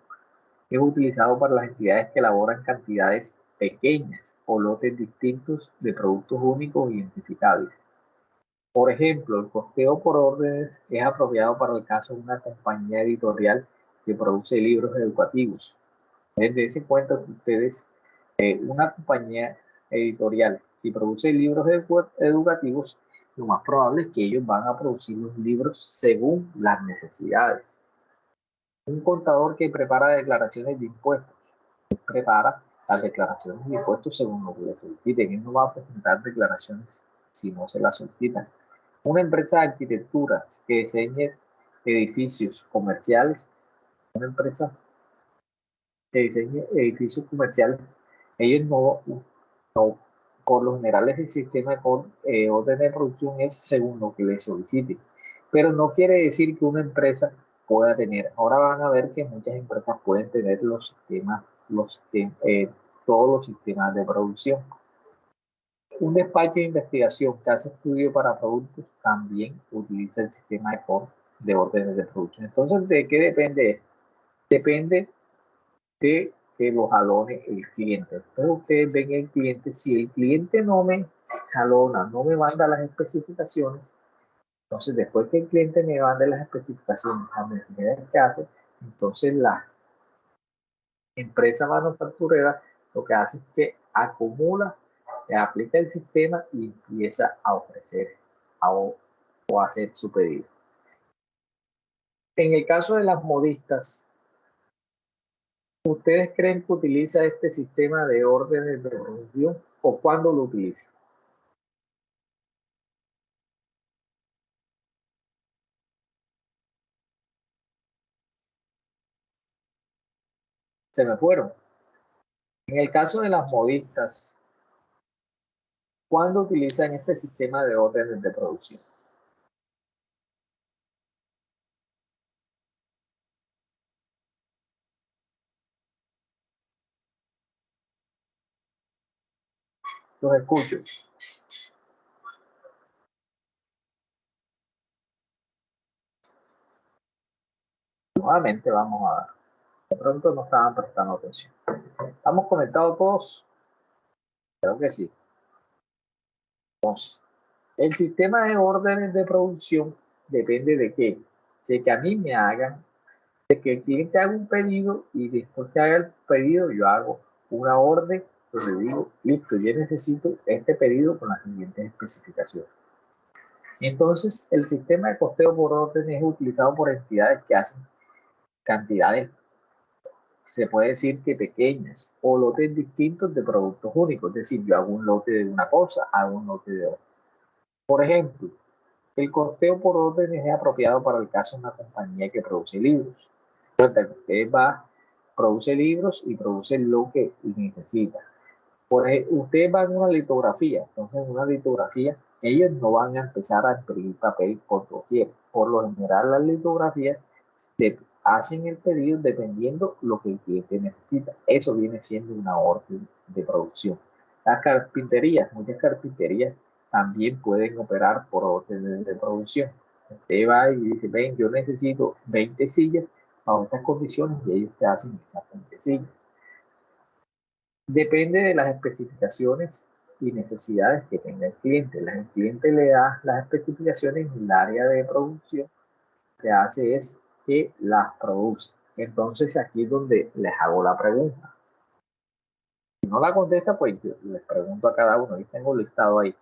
es utilizado para las entidades que elaboran cantidades pequeñas o lotes distintos de productos únicos e identificables. Por ejemplo, el costeo por órdenes es apropiado para el caso de una compañía editorial que produce libros educativos. Dense cuenta que ustedes, una compañía editorial, si produce libros educativos, lo más probable es que ellos van a producir los libros según las necesidades. Un contador que prepara declaraciones de impuestos, prepara las declaraciones de impuestos según lo que le soliciten. Él no va a presentar declaraciones si no se las solicitan. Una empresa de arquitectura que diseñe edificios comerciales, una empresa que diseñe edificios comerciales, ellos no por lo general el sistema de orden de producción es según lo que les soliciten. Pero no quiere decir que una empresa pueda tener. Ahora van a ver que muchas empresas pueden tener todos los sistemas de producción. Un despacho de investigación que hace estudio para productos también utiliza el sistema de órdenes de producción. Entonces, ¿de qué depende? Depende de que lo jalone el cliente. Entonces, ustedes ven el cliente. Si el cliente no me jalona, no me manda las especificaciones, entonces después que el cliente me mande las especificaciones, las necesidades que hace, entonces la empresa manufacturera lo que hace es que acumula, aplica el sistema y empieza a ofrecer o a hacer su pedido. En el caso de las modistas, ¿ustedes creen que utiliza este sistema de órdenes de producción o cuándo lo utiliza? Se me fueron. En el caso de las modistas, ¿cuándo utilizan este sistema de órdenes de producción? Los escucho. Nuevamente vamos a ver. De pronto no estaban prestando atención. ¿Estamos conectados todos? Creo que sí. Entonces, el sistema de órdenes de producción depende de qué? De que a mí me hagan, de que el cliente haga un pedido y después que haga el pedido yo hago una orden donde digo, listo, yo necesito este pedido con las siguientes especificaciones. Entonces, el sistema de costeo por orden es utilizado por entidades que hacen cantidades, se puede decir que pequeñas, o lotes distintos de productos únicos. Es decir, yo hago un lote de una cosa, hago un lote de otra. Por ejemplo, el costeo por orden es apropiado para el caso de una compañía que produce libros. Entonces, usted va, produce libros y produce lo que necesita. Por ejemplo, usted va en una litografía, entonces en una litografía ellos no van a empezar a imprimir papel por doquier. Por lo general las litografías hacen el pedido dependiendo lo que el cliente necesita. Eso viene siendo una orden de producción. Las carpinterías, muchas carpinterías también pueden operar por órdenes de producción. Usted va y dice, ven, yo necesito 20 sillas bajo estas condiciones y ellos te hacen esas 20 sillas. Depende de las especificaciones y necesidades que tenga el cliente. El cliente le da las especificaciones y el área de producción lo que hace es que las produce. Entonces aquí es donde les hago la pregunta. Si no la contesta, pues yo les pregunto a cada uno. Yo tengo listado ahí.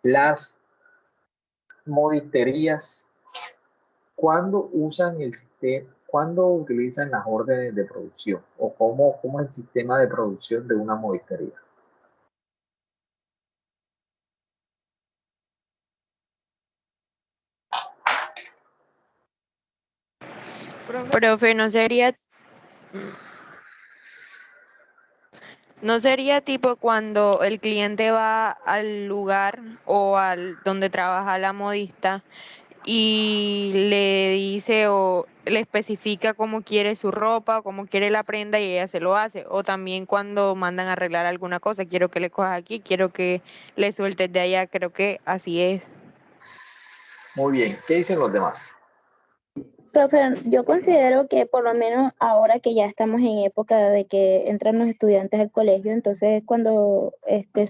Las modisterías, ¿cuándo usan el sistema? ¿Cuándo utilizan las órdenes de producción? ¿O cómo es el sistema de producción de una modistería? Profe, ¿no sería tipo cuando el cliente va al lugar o al donde trabaja la modista y le dice o le especifica cómo quiere su ropa, cómo quiere la prenda y ella se lo hace? O también cuando mandan a arreglar alguna cosa, quiero que le cojas aquí, quiero que le sueltes de allá, creo que así es. Muy bien, ¿qué dicen los demás? Profe, yo considero que por lo menos ahora que ya estamos en época de que entran los estudiantes al colegio, entonces cuando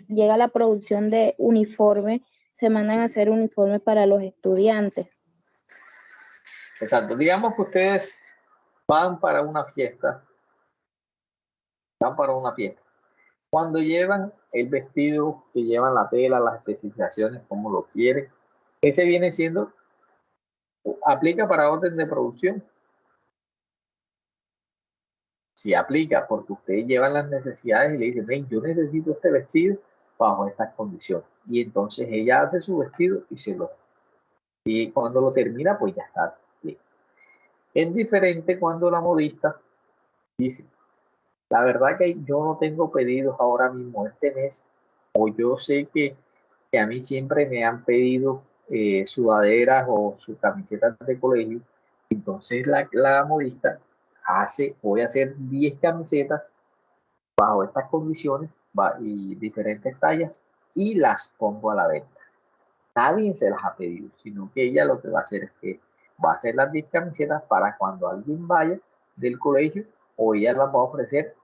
llega la producción de uniforme, se mandan a hacer uniformes para los estudiantes. Exacto, digamos que ustedes van para una fiesta, Cuando llevan el vestido, que llevan la tela, las especificaciones, como lo quieren, ese viene siendo, aplica para orden de producción. Si aplica, porque ustedes llevan las necesidades y le dicen, ven, yo necesito este vestido bajo estas condiciones. Y entonces ella hace su vestido y se lo. Y cuando lo termina, pues ya está bien. Es diferente cuando la modista dice, la verdad que yo no tengo pedidos ahora mismo este mes, o yo sé que a mí siempre me han pedido sudaderas o sus camisetas de colegio. Entonces la modista voy a hacer 10 camisetas bajo estas condiciones y diferentes tallas y las pongo a la venta. Nadie se las ha pedido, sino que ella lo que va a hacer es que va a hacer las 10 camisetas para cuando alguien vaya del colegio o ella las va a ofrecer.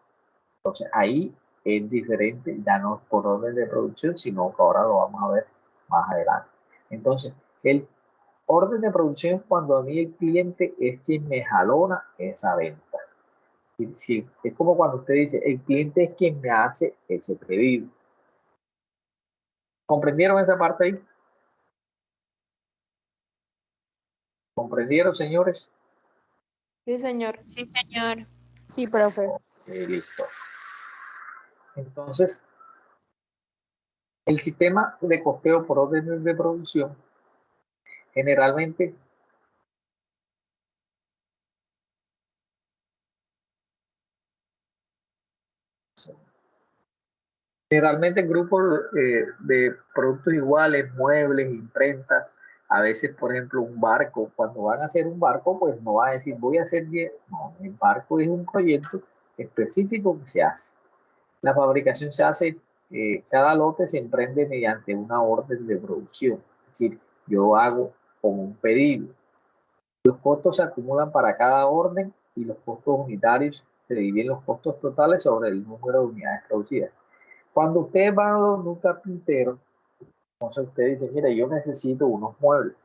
Entonces ahí es diferente, ya no es por orden de producción, sino que ahora lo vamos a ver más adelante. Entonces, el orden de producción es cuando a mí el cliente es quien me jalona esa venta. Es como cuando usted dice, el cliente es quien me hace ese pedido. ¿Comprendieron esa parte ahí? ¿Comprendieron, señores? Sí, señor. Sí, señor. Sí, profe. Listo. Entonces, el sistema de costeo por órdenes de producción generalmente grupos de productos iguales, muebles, imprentas, a veces, por ejemplo, un barco. Cuando van a hacer un barco, pues no va a decir voy a hacer 10. No, el barco es un proyecto específico que se hace. La fabricación se hace, cada lote se emprende mediante una orden de producción. Es decir, yo hago como un pedido. Los costos se acumulan para cada orden y los costos unitarios se dividen los costos totales sobre el número de unidades producidas. Cuando ustedes van a un carpintero, entonces usted dice, mira, yo necesito unos muebles.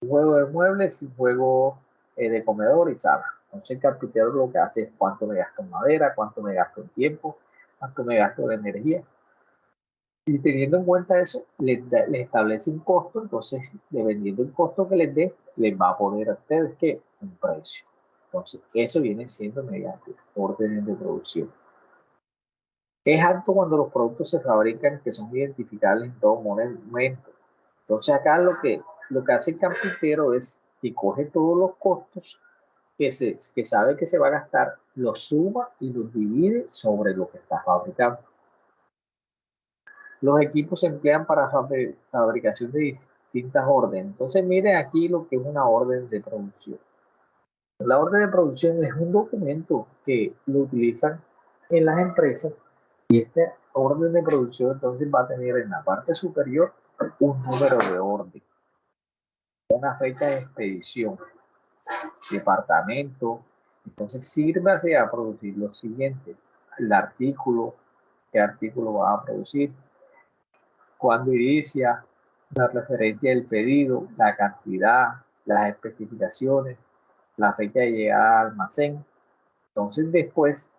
Un juego de muebles y un juego de comedor y sala. Entonces el carpintero lo que hace es cuánto me gasto en madera, cuánto me gasto en tiempo, cuánto me gasto en energía. Y teniendo en cuenta eso, les establece un costo. Entonces, dependiendo del costo que les dé, les va a poner a ustedes ¿qué? Un precio. Entonces, eso viene siendo mediante órdenes de producción. Es alto cuando los productos se fabrican que son identificables en todo momento. Entonces, acá lo que hace el carpintero es que coge todos los costos que sabe que se va a gastar, los suma y los divide sobre lo que está fabricando. Los equipos se emplean para fabricación de distintas órdenes. Entonces, miren aquí lo que es una orden de producción. La orden de producción es un documento que lo utilizan en las empresas y esta orden de producción entonces va a tener en la parte superior un número de orden, una fecha de expedición, departamento. Entonces, sírvase a producir lo siguiente: el artículo, qué artículo va a producir, cuándo inicia, la referencia del pedido, la cantidad, las especificaciones, la fecha de llegada al almacén. Entonces, después,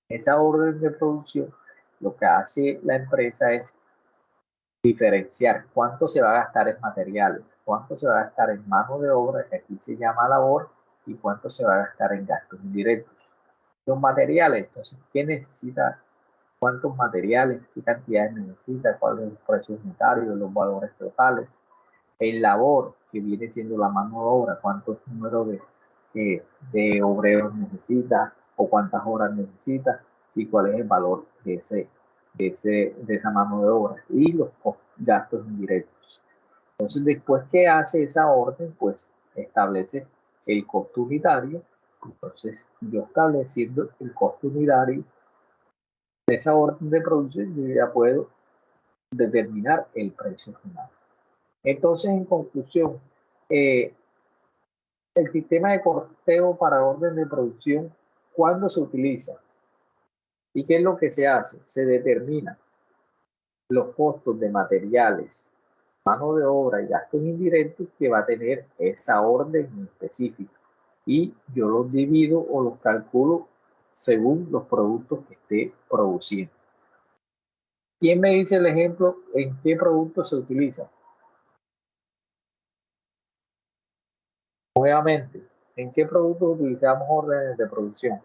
esa orden de producción, lo que hace la empresa es diferenciar cuánto se va a gastar en materiales, cuánto se va a gastar en mano de obra, que aquí se llama labor, y cuánto se va a gastar en gastos indirectos. Los materiales, entonces, ¿qué necesita? ¿Cuántos materiales? ¿Qué cantidades necesita? ¿Cuáles son los precios unitarios? ¿Los valores totales? El labor, que viene siendo la mano de obra, cuántos números de obreros necesita o cuántas horas necesita y cuál es el valor de esa mano de obra y los gastos indirectos. Entonces, después que hace esa orden, pues establece el costo unitario. Entonces, yo estableciendo el costo unitario de esa orden de producción, yo ya puedo determinar el precio final. Entonces, en conclusión, el sistema de costeo para orden de producción, ¿cuándo se utiliza? ¿Y qué es lo que se hace? Se determina los costos de materiales, mano de obra y gastos indirectos que va a tener esa orden en específico. Y yo los divido o los calculo según los productos que esté produciendo. ¿Quién me dice el ejemplo en qué producto se utiliza? Nuevamente, ¿en qué productos utilizamos órdenes de producción?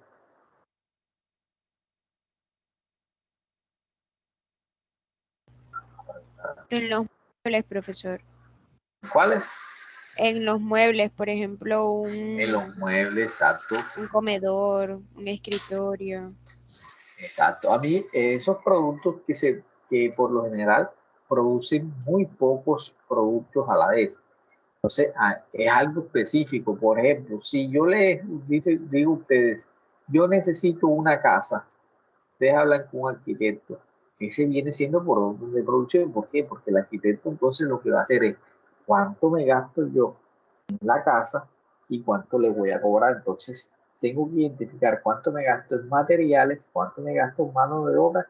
En los muebles, profesor. ¿Cuáles? En los muebles, por ejemplo, En los muebles, exacto. un comedor, un escritorio. Exacto. A mí, esos productos que por lo general producen muy pocos productos a la vez. Entonces, es algo específico. Por ejemplo, si yo les digo a ustedes, yo necesito una casa, ustedes hablan con un arquitecto ese viene siendo por orden de producción. ¿Por qué? Porque el arquitecto entonces lo que va a hacer es cuánto me gasto yo en la casa y cuánto le voy a cobrar. Entonces, tengo que identificar cuánto me gasto en materiales, cuánto me gasto en mano de obra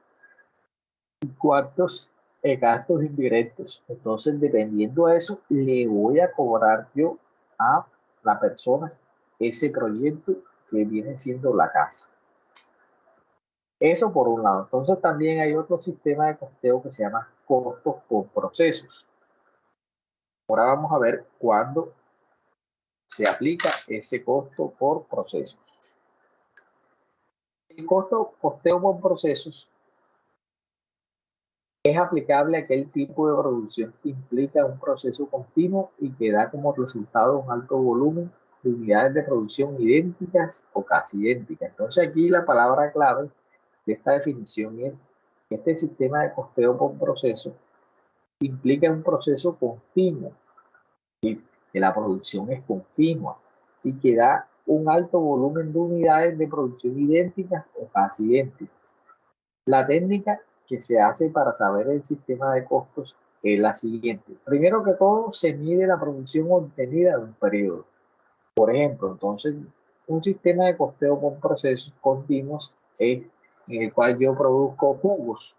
y cuántos gastos indirectos. Entonces, dependiendo de eso, le voy a cobrar yo a la persona ese proyecto que viene siendo la casa. Eso por un lado. Entonces, también hay otro sistema de costeo que se llama costos por procesos. Ahora vamos a ver cuándo se aplica ese costo por procesos. El costeo por procesos es aplicable a aquel tipo de producción que implica un proceso continuo y que da como resultado un alto volumen de unidades de producción idénticas o casi idénticas. Entonces aquí la palabra clave de esta definición es que este sistema de costeo por proceso implica un proceso continuo, que la producción es continua y que da un alto volumen de unidades de producción idénticas o casi idénticas. La técnica que se hace para saber el sistema de costos es la siguiente. Primero que todo, se mide la producción obtenida en un periodo. Por ejemplo, entonces, un sistema de costeo por procesos continuos es en el cual yo produzco jugos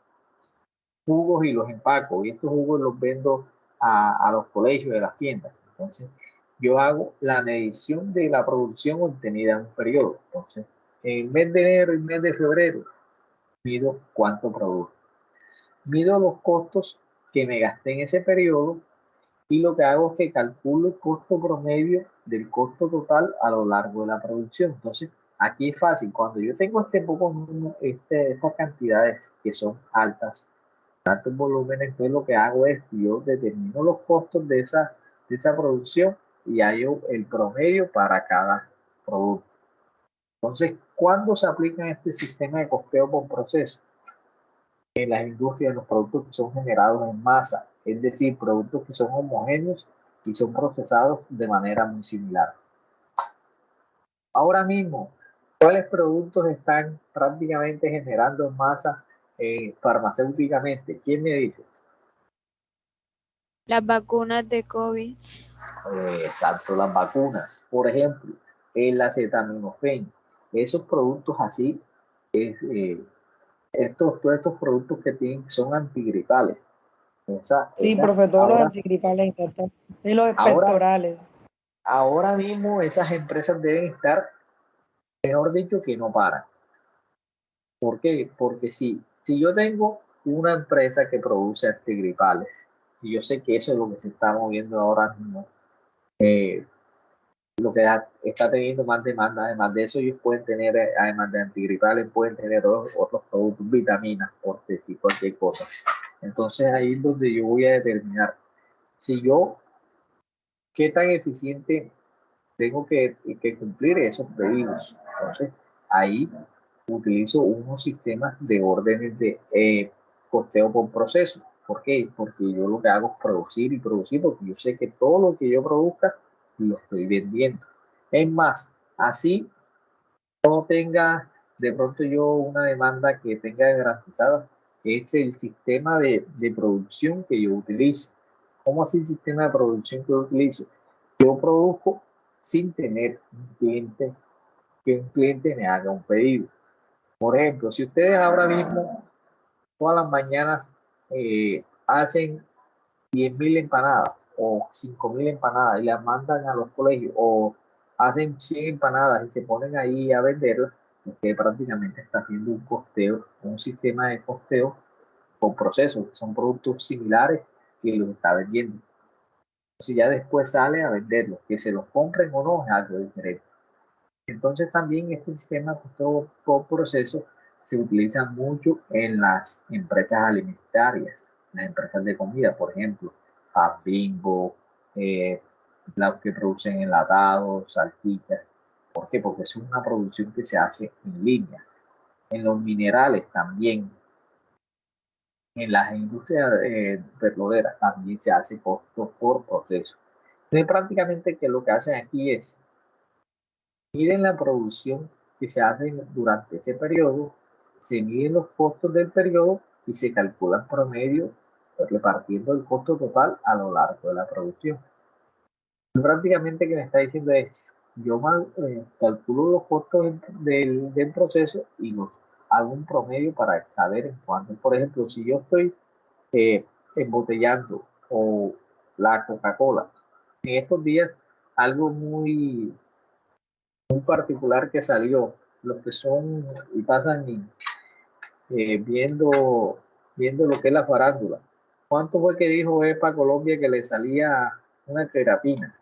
y los empaco, y estos jugos los vendo a los colegios de las tiendas. Entonces, yo hago la medición de la producción obtenida en un periodo. Entonces, en el mes de enero y mes de febrero, mido cuánto produzco. Mido los costos que me gasté en ese periodo y lo que hago es que calculo el costo promedio del costo total a lo largo de la producción. Entonces, aquí es fácil. Cuando yo tengo estas cantidades que son altas, tantos volúmenes, entonces lo que hago es que yo determino los costos de esa producción y hallo el promedio para cada producto. Entonces, ¿cuándo se aplica este sistema de costeo por proceso? En las industrias, los productos que son generados en masa, es decir, productos que son homogéneos y son procesados de manera muy similar. Ahora mismo, ¿cuáles productos están prácticamente generando en masa farmacéuticamente? ¿Quién me dice? Las vacunas de COVID. Exacto, las vacunas. Por ejemplo, el acetaminofén. Esos productos así, todos estos productos que son antigripales. Sí, profe, todos los antigripales y los expectorales. Ahora mismo esas empresas deben estar, mejor dicho, que no paran. ¿Por qué? Porque si yo tengo una empresa que produce antigripales, y yo sé que eso es lo que se está moviendo ahora mismo, lo que está teniendo más demanda, además de eso, ellos pueden tener, además de antigripales, pueden tener otros productos, vitaminas, por decir cualquier cosa. Entonces ahí es donde yo voy a determinar si yo, qué tan eficiente tengo que cumplir esos pedidos. Entonces ahí utilizo unos sistemas de órdenes de costeo por proceso. ¿Por qué? Porque yo lo que hago es producir y producir, porque yo sé que todo lo que yo produzca lo estoy vendiendo. Es más, así no tenga de pronto yo una demanda que tenga garantizada, es el sistema de producción que yo utilizo. ¿Cómo así el sistema de producción que yo utilizo? Yo produzco sin tener que un cliente me haga un pedido. Por ejemplo, si ustedes ahora mismo todas las mañanas hacen 10.000 empanadas o 5.000 empanadas y las mandan a los colegios o hacen 100 empanadas y se ponen ahí a venderlas, usted prácticamente está haciendo un costeo, un sistema de costeo con procesos, son productos similares que los está vendiendo. Si ya después sale a venderlos, que se los compren o no es algo diferente. Entonces también este sistema de costeo por proceso se utiliza mucho en las empresas alimentarias, las empresas de comida, por ejemplo, Pan Bimbo, las que producen enlatados, salchichas. ¿Por qué? Porque es una producción que se hace en línea. En los minerales también, en las industrias petroleras también se hace costo por proceso. Entonces prácticamente que lo que hacen aquí es miden la producción que se hace durante ese periodo, se miden los costos del periodo y se calcula en promedio repartiendo el costo total a lo largo de la producción. Prácticamente que me está diciendo es, yo calculo los costos del proceso y los hago un promedio para saber en cuánto. Por ejemplo, si yo estoy embotellando o la Coca-Cola, en estos días algo muy particular que salió, los que son y pasan viendo lo que es la farándula. ¿Cuánto fue que dijo EPA Colombia que le salía una queratina?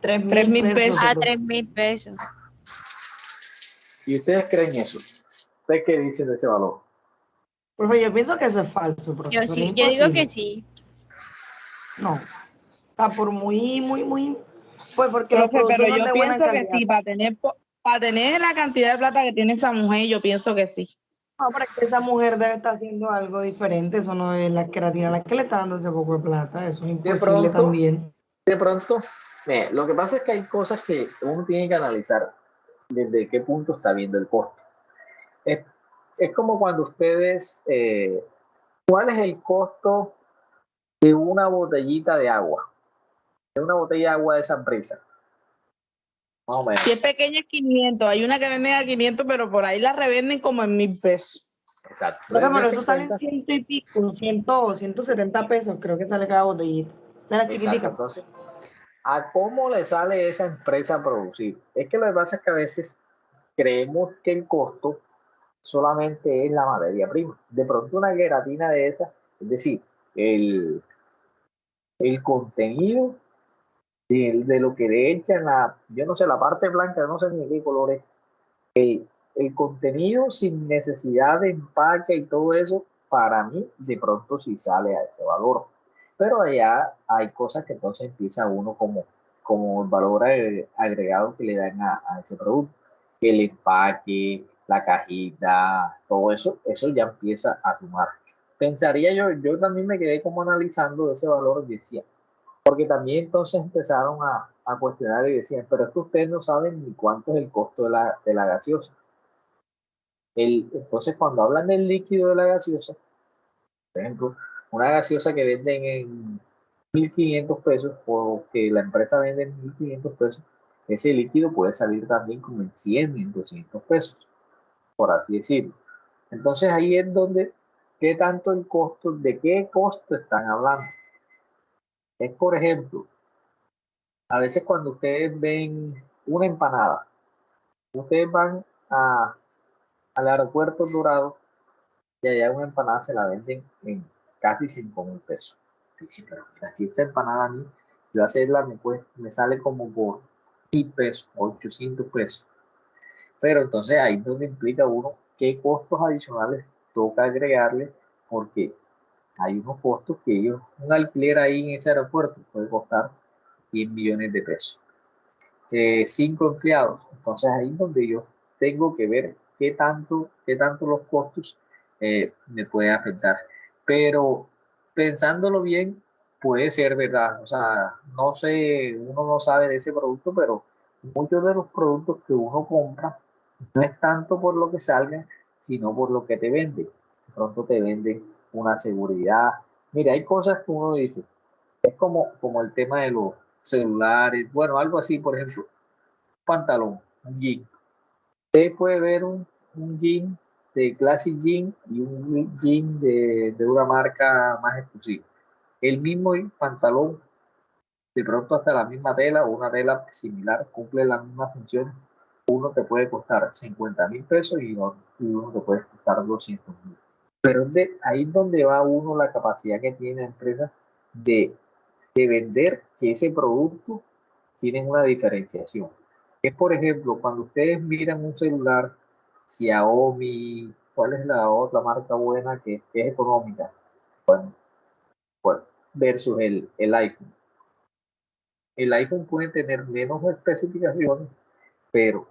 3.000 pesos. A 3.000 pesos. ¿Y ustedes creen eso? ¿Ustedes qué dicen de ese valor? Profe, yo pienso que eso es falso, profesor. Yo sí, es yo digo imposible. que sí. No. Está por muy. Pues porque los Profe, pero productos son yo de buena pienso que calidad. sí, para tener la cantidad de plata que tiene esa mujer, yo pienso que sí. No, pero es que esa mujer debe estar haciendo algo diferente. Eso no es la queratina la que le está dando ese poco de plata. Eso es imposible también. De pronto, lo que pasa es que hay cosas que uno tiene que analizar desde qué punto está viendo el costo. Es como cuando ustedes, ¿cuál es el costo de una botellita de agua? De una botella de agua de esa empresa. Más o menos. Si es pequeña es 500, hay una que venden a 500, pero por ahí la revenden como en 1.000 pesos. Exacto. Pero eso sale en 100 y pico, 170 pesos, creo que sale cada botellita. De la chiquitica. Entonces, ¿a cómo le sale esa empresa a producir? Es que lo que pasa es que a veces creemos que el costo solamente es la materia prima. De pronto una queratina de esa, es decir, el contenido de lo que le echan, yo no sé, la parte blanca, no sé ni qué color es, el contenido sin necesidad de empaque y todo eso, para mí de pronto sí sale a ese valor. Pero allá hay cosas que entonces empieza uno como el valor agregado que le dan a ese producto. El empaque, la cajita, todo eso ya empieza a sumar. Pensaría yo también me quedé como analizando ese valor y decía, porque también entonces empezaron a cuestionar y decían, pero es que ustedes no saben ni cuánto es el costo de la gaseosa. Entonces, cuando hablan del líquido de la gaseosa, por ejemplo, una gaseosa que venden en 1.500 pesos o que la empresa vende en 1.500 pesos, ese líquido puede salir también como en 100, en 200 pesos, por así decirlo. Entonces, ahí es donde, ¿qué tanto el costo, de qué costo están hablando? Es, por ejemplo, a veces cuando ustedes ven una empanada, ustedes van al aeropuerto Dorado y allá una empanada se la venden en casi 5.000 pesos. Sí, pero así esta empanada a mí, yo hacerla me sale como por 1.000 pesos, 800 pesos. Pero entonces ahí es donde implica uno qué costos adicionales toca agregarle, porque hay unos costos que ellos, un alquiler ahí en ese aeropuerto puede costar 10 millones de pesos. 5 empleados, entonces ahí es donde yo tengo que ver qué tanto los costos me puede afectar. Pero pensándolo bien, puede ser verdad. O sea, no sé, uno no sabe de ese producto, pero muchos de los productos que uno compra no es tanto por lo que salga, sino por lo que te venden. De pronto te venden una seguridad. Mira, hay cosas que uno dice, es como el tema de los celulares, bueno, algo así, por ejemplo, pantalón, un jean. Usted puede ver un jean de Classic Jean y un jean de una marca más exclusiva. El mismo pantalón, de pronto hasta la misma tela o una tela similar, cumple las mismas funciones. Uno te puede costar 50.000 pesos y uno te puede costar 200.000. Pero ahí es donde va uno la capacidad que tiene la empresa de vender que ese producto tiene una diferenciación. Es, por ejemplo, cuando ustedes miran un celular, Xiaomi, ¿cuál es la otra marca buena que es económica? Bueno, versus el iPhone. El iPhone puede tener menos especificaciones, pero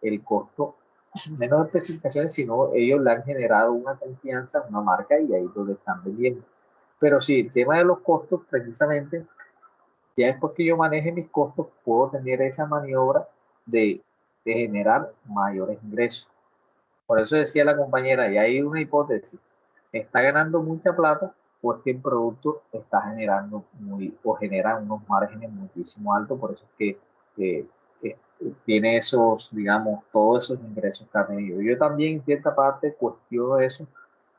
el costo, menos especificaciones, sino ellos le han generado una confianza a una marca y ahí es donde están vendiendo. Pero sí, el tema de los costos, precisamente, ya después que yo maneje mis costos, puedo tener esa maniobra de generar mayores ingresos. Por eso decía la compañera, y hay una hipótesis, está ganando mucha plata o es que el producto está generando genera unos márgenes muchísimo altos, por eso es que tiene esos, digamos, todos esos ingresos que ha tenido. Yo también en cierta parte cuestiono eso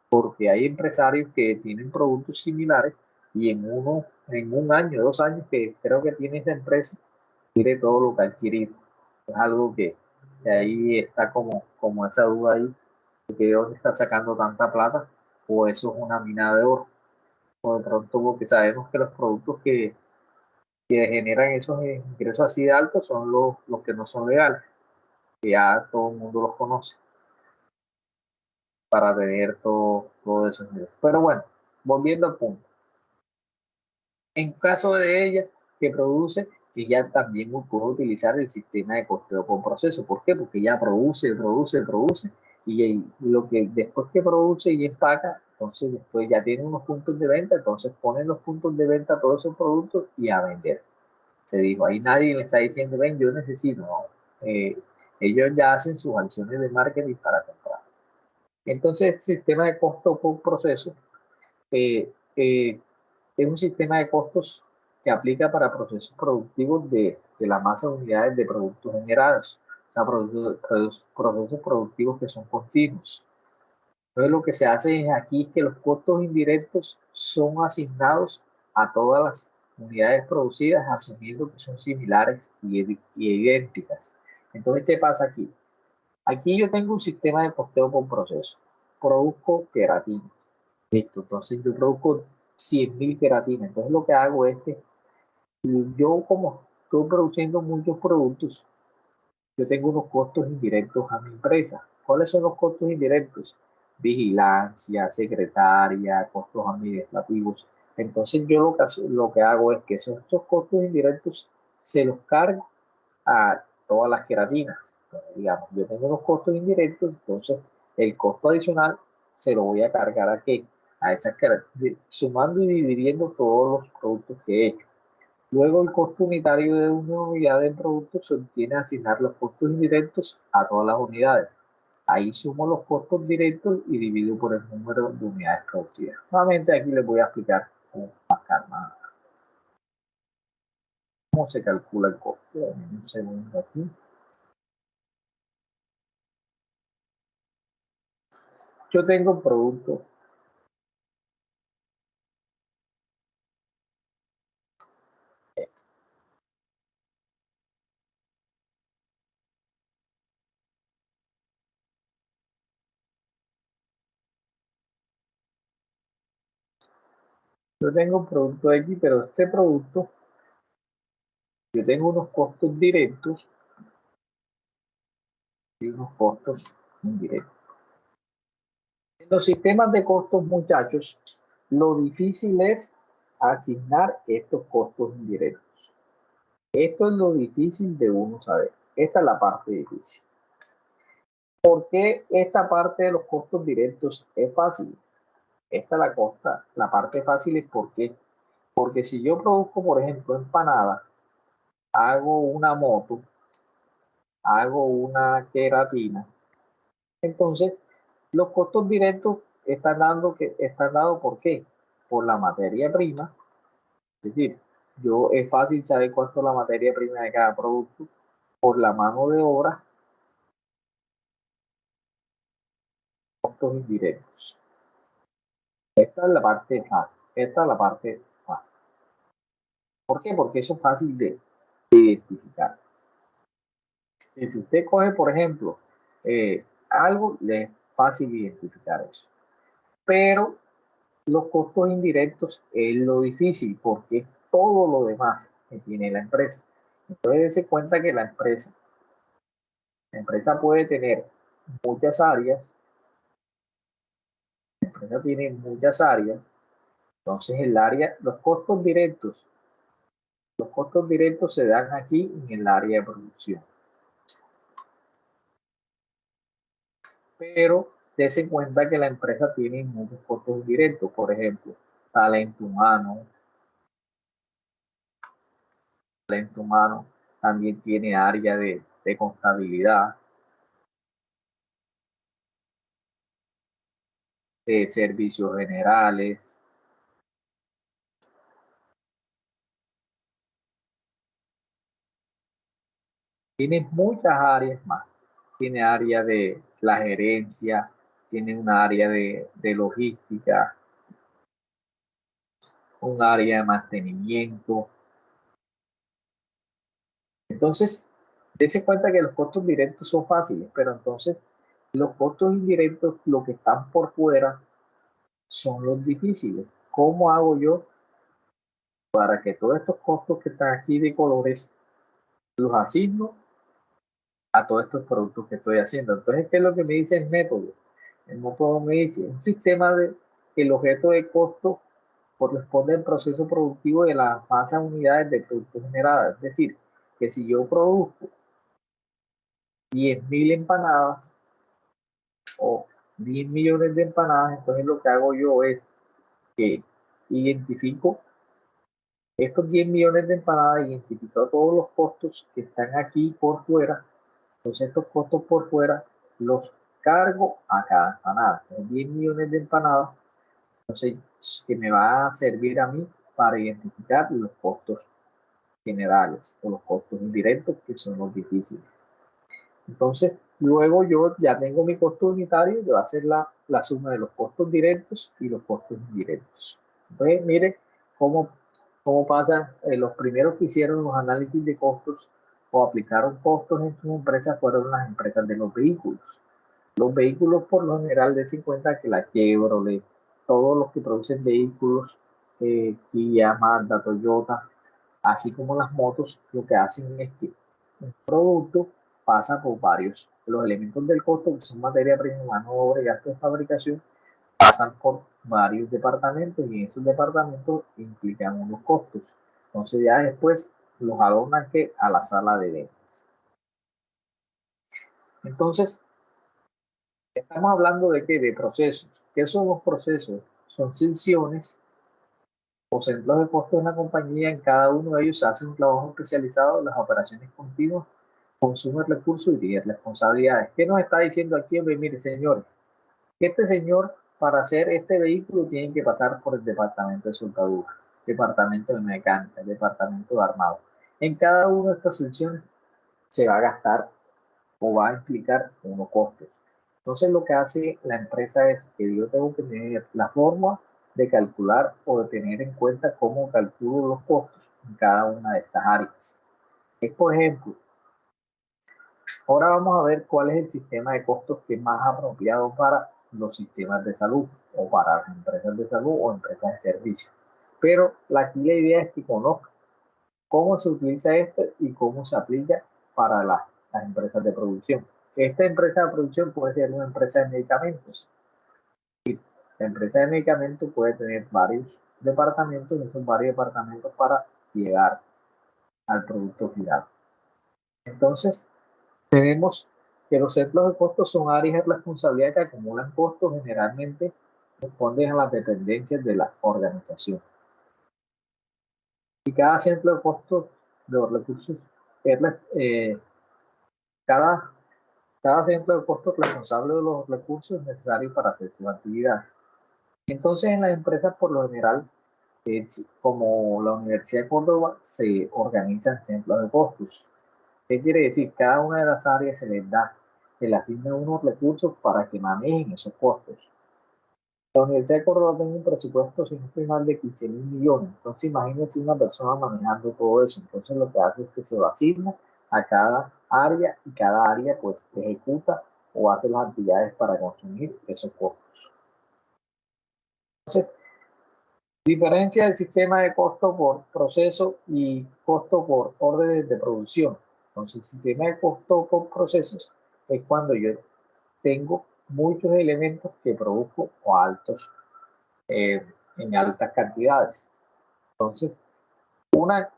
porque hay empresarios que tienen productos similares y en un año, 2 años que creo que tiene esa empresa, quiere todo lo que ha adquirido. Es algo que ahí está como esa duda ahí, de que de dónde está sacando tanta plata, o eso es una mina de oro. O de pronto, porque sabemos que los productos que generan esos ingresos así de altos son los que no son legales, que ya todo el mundo los conoce para tener todo esos ingresos. Pero bueno, volviendo al punto. En caso de ella que produce, ella también puede utilizar el sistema de costeo por proceso. ¿Por qué? Porque ella produce y lo que después que produce y empaca, entonces después ya tiene unos puntos de venta, entonces ponen los puntos de venta a todos esos productos y a vender. Se dijo, ahí nadie le está diciendo, ven, yo necesito, no. Ellos ya hacen sus acciones de marketing para comprar. Entonces, el sistema de costo por proceso eh, eh, es un sistema de costos que aplica para procesos productivos de la masa de unidades de productos generados, o sea, procesos productivos que son continuos. Entonces, lo que se hace es aquí que los costos indirectos son asignados a todas las unidades producidas, asumiendo que son similares y idénticas. Entonces, ¿qué pasa aquí? Aquí yo tengo un sistema de costeo por proceso. Produzco queratinas. Listo, entonces yo produzco 100.000 queratinas. Entonces lo que hago es que yo como estoy produciendo muchos productos, yo tengo unos costos indirectos a mi empresa. ¿Cuáles son los costos indirectos? Vigilancia, secretaria, costos administrativos. Entonces yo lo que hago es que esos costos indirectos se los cargo a todas las queratinas. Entonces, digamos, yo tengo unos costos indirectos, entonces el costo adicional se lo voy a cargar a qué? A esas queratinas, sumando y dividiendo todos los productos que he hecho. Luego el costo unitario de una unidad del producto se obtiene asignar los costos indirectos a todas las unidades. Ahí sumo los costos directos y divido por el número de unidades producidas. Nuevamente aquí les voy a explicar con más calma cómo se calcula el costo. Un segundo aquí. Yo tengo un producto. Yo tengo un producto X, pero este producto, yo tengo unos costos directos y unos costos indirectos. En los sistemas de costos, muchachos, lo difícil es asignar estos costos indirectos. Esto es lo difícil de uno saber. Esta es la parte difícil. ¿Por qué esta parte de los costos directos es fácil? Esta la parte fácil es porque si yo produzco, por ejemplo, empanada, hago una moto, hago una queratina, entonces los costos directos están dados ¿por qué? Por la materia prima. Es decir, es fácil saber cuánto es la materia prima de cada producto, por la mano de obra, costos indirectos. Esta es la parte fácil. Esta es la parte fácil. ¿Por qué? Porque eso es fácil de identificar. Si usted coge, por ejemplo, algo, le es fácil identificar eso. Pero los costos indirectos es lo difícil porque es todo lo demás que tiene la empresa. Entonces, dése cuenta que la empresa puede tener muchas áreas, la empresa tiene muchas áreas, entonces los costos directos se dan aquí en el área de producción. Pero dése cuenta que la empresa tiene muchos costos indirectos, por ejemplo, talento humano, también tiene área de contabilidad, servicios generales. Tiene muchas áreas más. Tiene área de la gerencia, tiene un área de logística, un área de mantenimiento. Entonces, dése cuenta que los costos directos son fáciles, pero entonces los costos indirectos, lo que están por fuera, son los difíciles. ¿Cómo hago yo para que todos estos costos que están aquí de colores los asigno a todos estos productos que estoy haciendo? Entonces, ¿qué es lo que me dice el método? El método me dice un sistema de que el objeto de costo corresponde al proceso productivo de las masas unidades de productos generadas. Es decir, que si yo produzco 10.000 empanadas o 10 millones de empanadas, entonces lo que hago yo es que identifico estos 10 millones de empanadas, identifico todos los costos que están aquí por fuera. Entonces estos costos por fuera los cargo a cada empanada. Entonces 10 millones de empanadas, entonces que me va a servir a mí para identificar los costos generales o los costos indirectos, que son los difíciles. Entonces, luego yo ya tengo mi costo unitario, que va a ser la suma de los costos directos y los costos indirectos. Entonces, mire cómo pasa. Los primeros que hicieron los análisis de costos o aplicaron costos en sus empresas fueron las empresas de los vehículos. Los vehículos, por lo general, den cuenta que la Chevrolet, todos los que producen vehículos, Kia, Mazda, Toyota, así como las motos, lo que hacen es que un producto pasa por varios. Los elementos del costo, que son materia prima, mano de obra y gastos de fabricación, pasan por varios departamentos y en esos departamentos implican unos costos. Entonces ya después los adornan que a la sala de ventas. Entonces, estamos hablando de qué? De procesos. ¿Qué son los procesos? Son secciones o centros de costos en la compañía. En cada uno de ellos se hace un trabajo especializado en las operaciones continuas, consume recursos y tiene responsabilidades. ¿Qué nos está diciendo aquí? Mire, señores, que este señor, para hacer este vehículo, tiene que pasar por el departamento de soldadura, departamento de mecánica, departamento de armado. En cada una de estas secciones se va a gastar o va a implicar unos costos. Entonces, lo que hace la empresa es que yo tengo que tener la forma de calcular o de tener en cuenta cómo calculo los costos en cada una de estas áreas. Es, por ejemplo, ahora vamos a ver cuál es el sistema de costos que es más apropiado para los sistemas de salud o para las empresas de salud o empresas de servicios. Pero aquí la idea es que conozcan cómo se utiliza esto y cómo se aplica para las empresas de producción. Esta empresa de producción puede ser una empresa de medicamentos. La empresa de medicamentos puede tener varios departamentos y son varios departamentos para llegar al producto final. Entonces, tenemos que los centros de costos son áreas de responsabilidad que acumulan costos, generalmente responden a las dependencias de la organización. Y cada centro de costos de los recursos cada centro de costos responsable de los recursos necesarios para hacer su actividad. Entonces, en las empresas, por lo general, como la Universidad de Córdoba, se organizan centros de costos. ¿Qué quiere decir? Cada una de las áreas se le asignan unos recursos para que manejen esos costos. La Universidad de Córdoba tiene un presupuesto, si no estoy mal, de 15.000 millones. Entonces, imagínense una persona manejando todo eso. Entonces, lo que hace es que se lo asigna a cada área y cada área, pues, ejecuta o hace las actividades para consumir esos costos. Entonces, diferencia del sistema de costo por proceso y costo por órdenes de producción. Entonces, el sistema de costo por procesos es cuando yo tengo muchos elementos que produzco o altos en altas cantidades. Entonces, una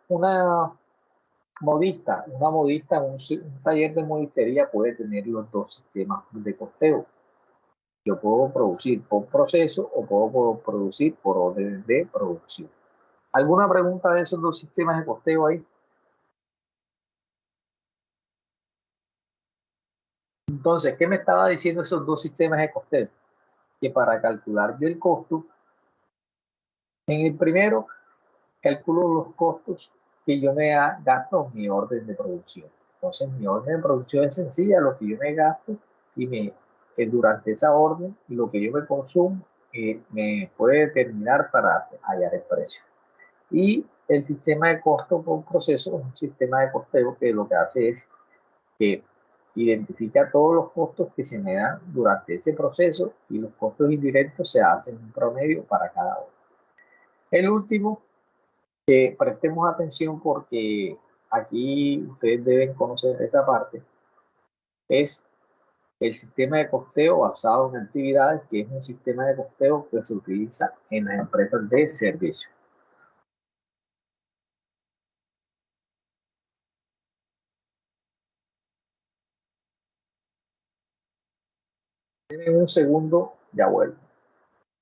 modista, un taller de modistería puede tener los dos sistemas de costeo. Yo puedo producir por proceso o puedo producir por orden de producción. ¿Alguna pregunta de esos dos sistemas de costeo ahí? Entonces, ¿qué me estaba diciendo esos dos sistemas de costeo? que para calcular yo el costo, en el primero calculo los costos que yo me gasto en mi orden de producción. Entonces, mi orden de producción es sencilla, lo que yo me gasto y durante esa orden y lo que yo me consumo me puede determinar para hallar el precio. Y el sistema de costo por proceso es un sistema de costeo que lo que hace es que identifica todos los costos que se me dan durante ese proceso y los costos indirectos se hacen un promedio para cada uno. El último, prestemos atención porque aquí ustedes deben conocer esta parte, es el sistema de costeo basado en actividades, que es un sistema de costeo que se utiliza en las empresas de servicio. En un segundo, ya vuelvo.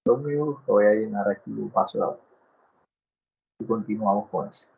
2 minutos, voy a llenar aquí un paso de agua. Y continuamos con eso.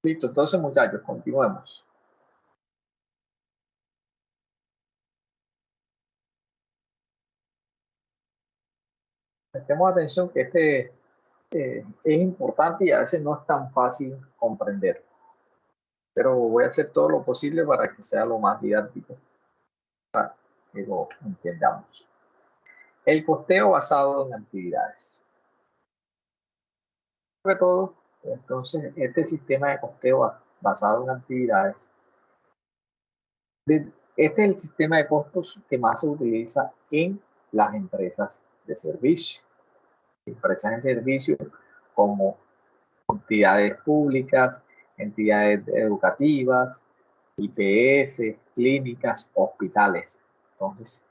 Listo, entonces muchachos, continuemos. Prestemos atención que es importante y a veces no es tan fácil comprender. Pero voy a hacer todo lo posible para que sea lo más didáctico, para que lo entendamos. El costeo basado en actividades. Sobre todo, entonces, este sistema de costeo basado en actividades, este es el sistema de costos que más se utiliza en las empresas de servicio. Empresas de servicio como entidades públicas, entidades educativas, IPS, clínicas, hospitales. Entonces,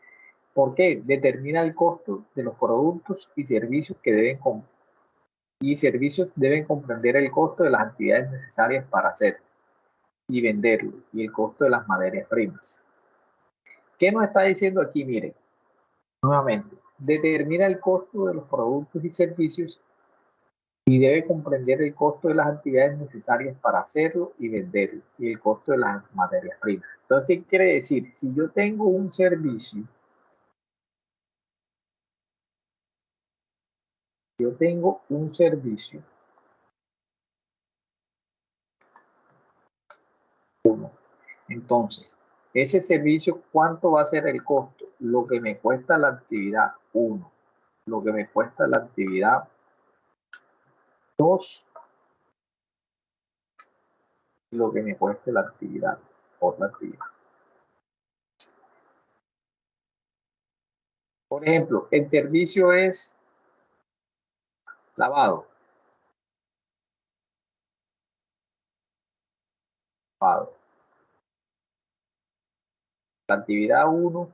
¿por qué? Determina el costo de los productos y servicios que deben comprender el costo de las actividades necesarias para hacer y venderlo y el costo de las materias primas. ¿Qué nos está diciendo aquí? Miren, nuevamente, determina el costo de los productos y servicios y debe comprender el costo de las actividades necesarias para hacerlo y venderlo y el costo de las materias primas. Entonces, ¿qué quiere decir? Si yo tengo un servicio, entonces, ese servicio, ¿cuánto va a ser el costo? Lo que me cuesta la actividad 1, lo que me cuesta la actividad 2, y lo que me cueste la actividad, otra actividad. Por ejemplo, el servicio es lavado. La actividad 1,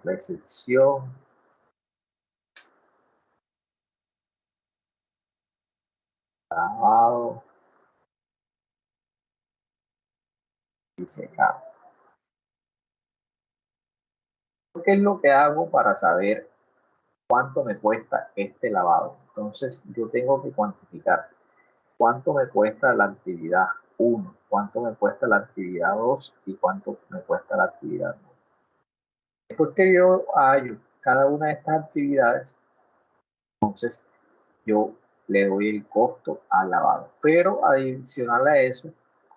recepción, lavado y secado. ¿Qué es lo que hago para saber cuánto me cuesta este lavado? Entonces yo tengo que cuantificar cuánto me cuesta la actividad 1, cuánto me cuesta la actividad 2 y cuánto me cuesta la actividad 3. Después que yo hallo cada una de estas actividades, entonces yo le doy el costo al lavado. Pero adicional a eso,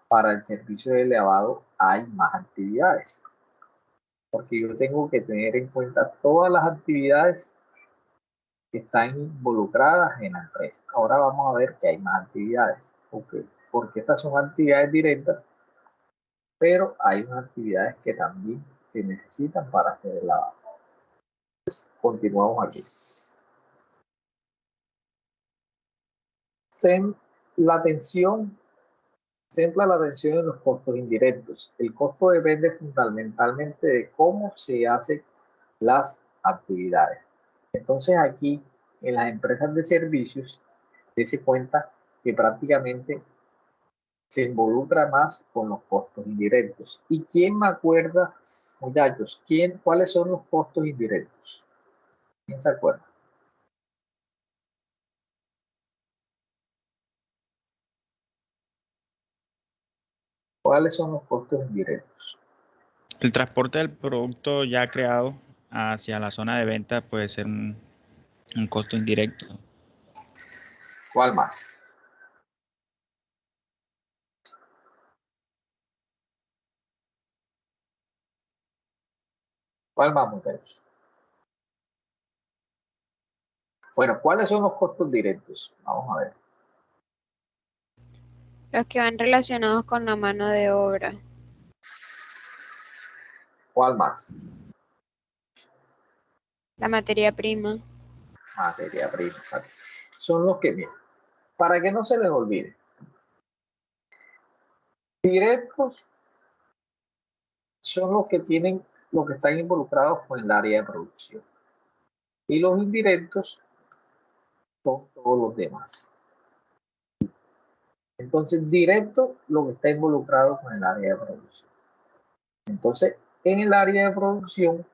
para el servicio de lavado hay más actividades. Porque yo tengo que tener en cuenta todas las actividades que están involucradas en la empresa. Ahora vamos a ver que hay más actividades. Porque estas son actividades directas, pero hay unas actividades que también se necesitan para hacer el lavado. Entonces, continuamos aquí. Centra la atención en los costos indirectos. El costo depende fundamentalmente de cómo se hacen las actividades. Entonces aquí en las empresas de servicios se cuenta que prácticamente se involucra más con los costos indirectos. ¿Y quién me acuerda, muchachos? ¿Cuáles son los costos indirectos? ¿Quién se acuerda? ¿Cuáles son los costos indirectos? El transporte del producto ya creado hacia la zona de venta puede ser un costo indirecto. ¿Cuál más? ¿Cuál más, muchachos? Bueno, ¿cuáles son los costos directos? Vamos a ver. Los que van relacionados con la mano de obra. ¿Cuál más? La materia prima. Materia prima. Son los que, miren, para que no se les olvide. Directos son los que están involucrados con el área de producción. Y los indirectos son todos los demás. Entonces, directo, lo que está involucrado con el área de producción. Entonces, en el área de producción,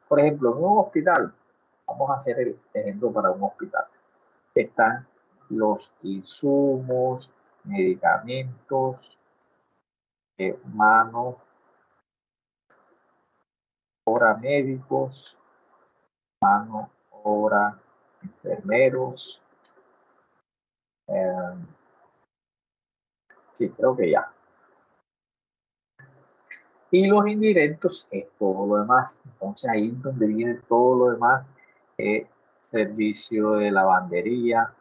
por ejemplo, en un hospital, vamos a hacer el ejemplo para un hospital, están los insumos, medicamentos, mano, obra médicos, mano, obra enfermeros. Sí, creo que ya. Y los indirectos es todo lo demás. Entonces ahí es donde viene todo lo demás. Servicio de lavandería,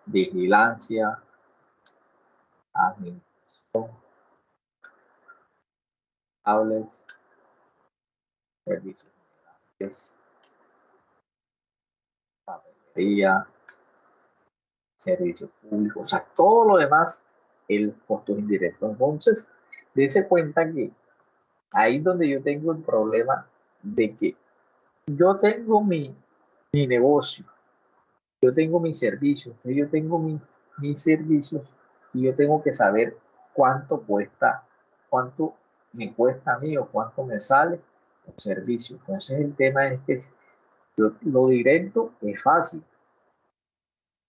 vigilancia, administración, tablets, servicios generales, papelería, servicios públicos, o sea, todo lo demás, el costo indirecto. Entonces, dése cuenta que ahí es donde yo tengo el problema de que yo tengo mi negocio, yo tengo mis servicios, entonces yo tengo mis servicios y yo tengo que saber cuánto me cuesta a mí o cuánto me sale el servicio. Entonces el tema es que lo directo es fácil.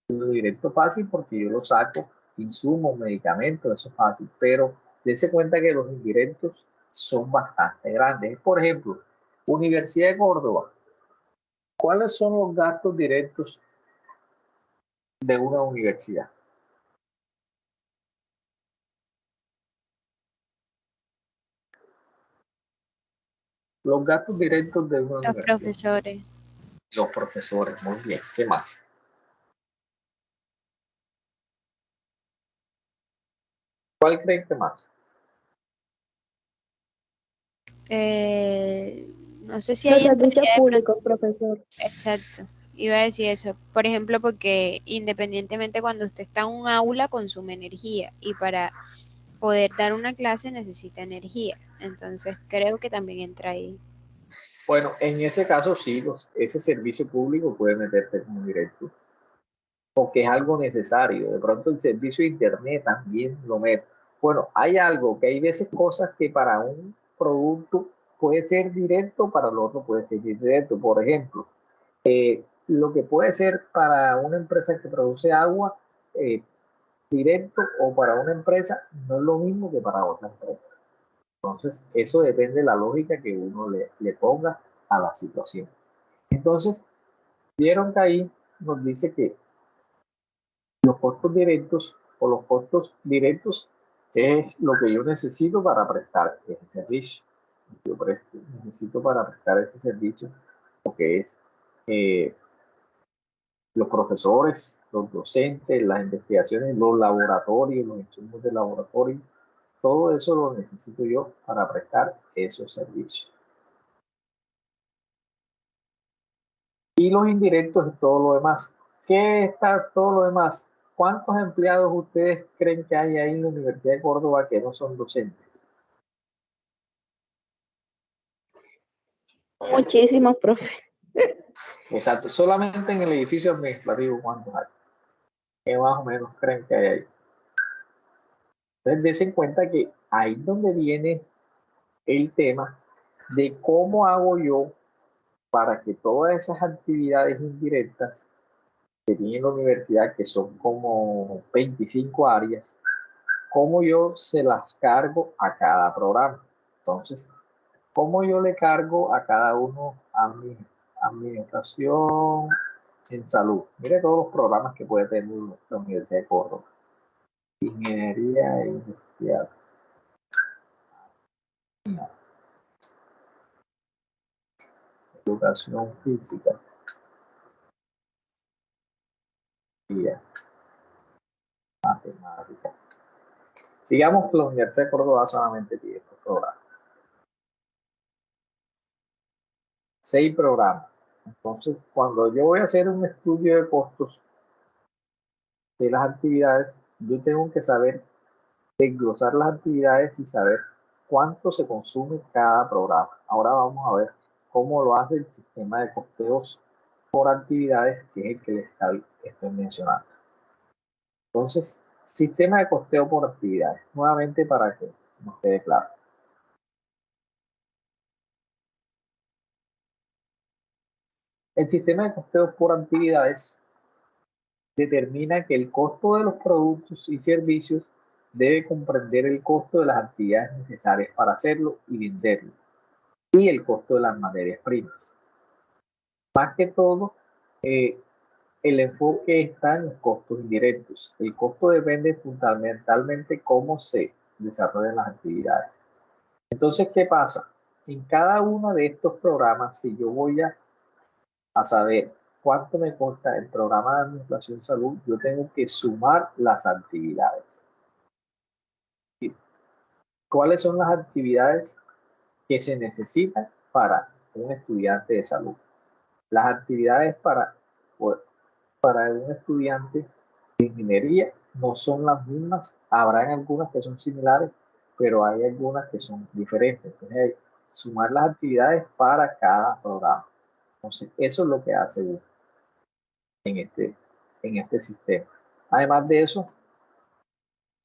Lo directo es fácil porque yo lo saco, insumos, medicamentos, eso es fácil, pero dése cuenta que los indirectos son bastante grandes. Por ejemplo, Universidad de Córdoba. ¿Cuáles son los gastos directos de una universidad? Los gastos directos de una universidad. Los profesores. Los profesores, muy bien. ¿Qué más? ¿Cuál creen que más? No sé si Los hay servicios públicos, profesor. Exacto. Iba a decir eso. Por ejemplo, porque independientemente cuando usted está en un aula consume energía y para poder dar una clase necesita energía. Entonces creo que también entra ahí. Bueno, en ese caso sí, ese servicio público puede meterse como directo, porque es algo necesario. De pronto el servicio de internet también lo mete. Bueno, hay algo que hay veces cosas que para un producto puede ser directo, para el otro puede ser indirecto. Por ejemplo, lo que puede ser para una empresa que produce agua directo o para una empresa no es lo mismo que para otra empresa. Entonces, eso depende de la lógica que uno le ponga a la situación. Entonces, vieron que ahí nos dice que los costos directos o los costos directos es lo que yo necesito para prestar ese servicio. Yo necesito para prestar ese servicio lo que es los profesores, los docentes, las investigaciones, los laboratorios, los insumos de laboratorio, todo eso lo necesito yo para prestar esos servicios. Y los indirectos es todo lo demás. ¿Qué está todo lo demás? ¿Cuántos empleados ustedes creen que hay ahí en la Universidad de Córdoba que no son docentes? Muchísimos, profe. Exacto, solamente en el edificio administrativo, ¿cuántos hay? ¿Qué más o menos creen que hay ahí? Entonces, dense en cuenta que ahí es donde viene el tema de cómo hago yo para que todas esas actividades indirectas que tiene la universidad, que son como 25 áreas, cómo yo se las cargo a cada programa. Entonces, cómo yo le cargo a cada uno a mi administración en salud. Mire todos los programas que puede tener la Universidad de Córdoba. Ingeniería industrial. Educación física. Matemáticas. Digamos que la Universidad de Córdoba solamente tiene estos programas. 6 programas. Entonces, cuando yo voy a hacer un estudio de costos de las actividades, yo tengo que saber desglosar las actividades y saber cuánto se consume cada programa. Ahora vamos a ver cómo lo hace el sistema de costeos por actividades, que es el que les estoy mencionando. Entonces, sistema de costeo por actividades, nuevamente para que nos quede claro. El sistema de costeos por actividades determina que el costo de los productos y servicios debe comprender el costo de las actividades necesarias para hacerlo y venderlo, y el costo de las materias primas. Más que todo, el enfoque está en los costos indirectos. El costo depende fundamentalmente cómo se desarrollan las actividades. Entonces, ¿qué pasa? En cada uno de estos programas, si yo voy a saber cuánto me cuesta el programa de administración salud, yo tengo que sumar las actividades. ¿Cuáles son las actividades que se necesitan para un estudiante de salud? Las actividades para un estudiante de ingeniería no son las mismas. Habrán algunas que son similares, pero hay algunas que son diferentes. Entonces, hay que sumar las actividades para cada programa. Entonces, eso es lo que hace uno en este sistema. Además de eso,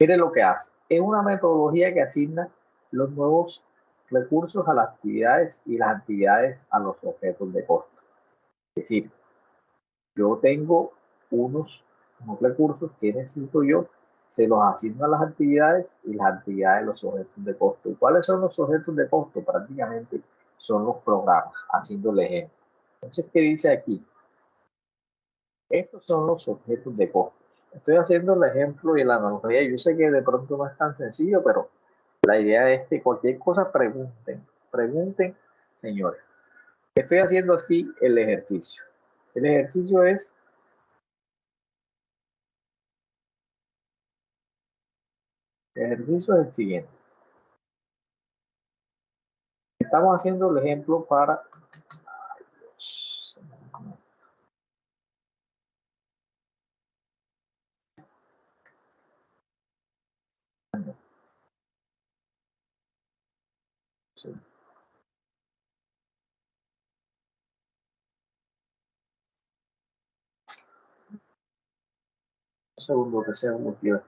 mire lo que hace. Es una metodología que asigna los nuevos recursos a las actividades y las actividades a los objetos de costo. Es decir, yo tengo unos recursos que necesito yo, se los asigno a las actividades y las actividades los objetos de costo. ¿Y cuáles son los objetos de costo? Prácticamente son los programas, haciendo el ejemplo. Entonces, ¿qué dice aquí? Estos son los objetos de costo. Estoy haciendo el ejemplo y la analogía. Yo sé que de pronto no es tan sencillo, pero la idea es que cualquier cosa pregunten, señores. Estoy haciendo aquí el ejercicio. El ejercicio es el siguiente. Estamos haciendo el ejemplo para... segundo que se bloqueó.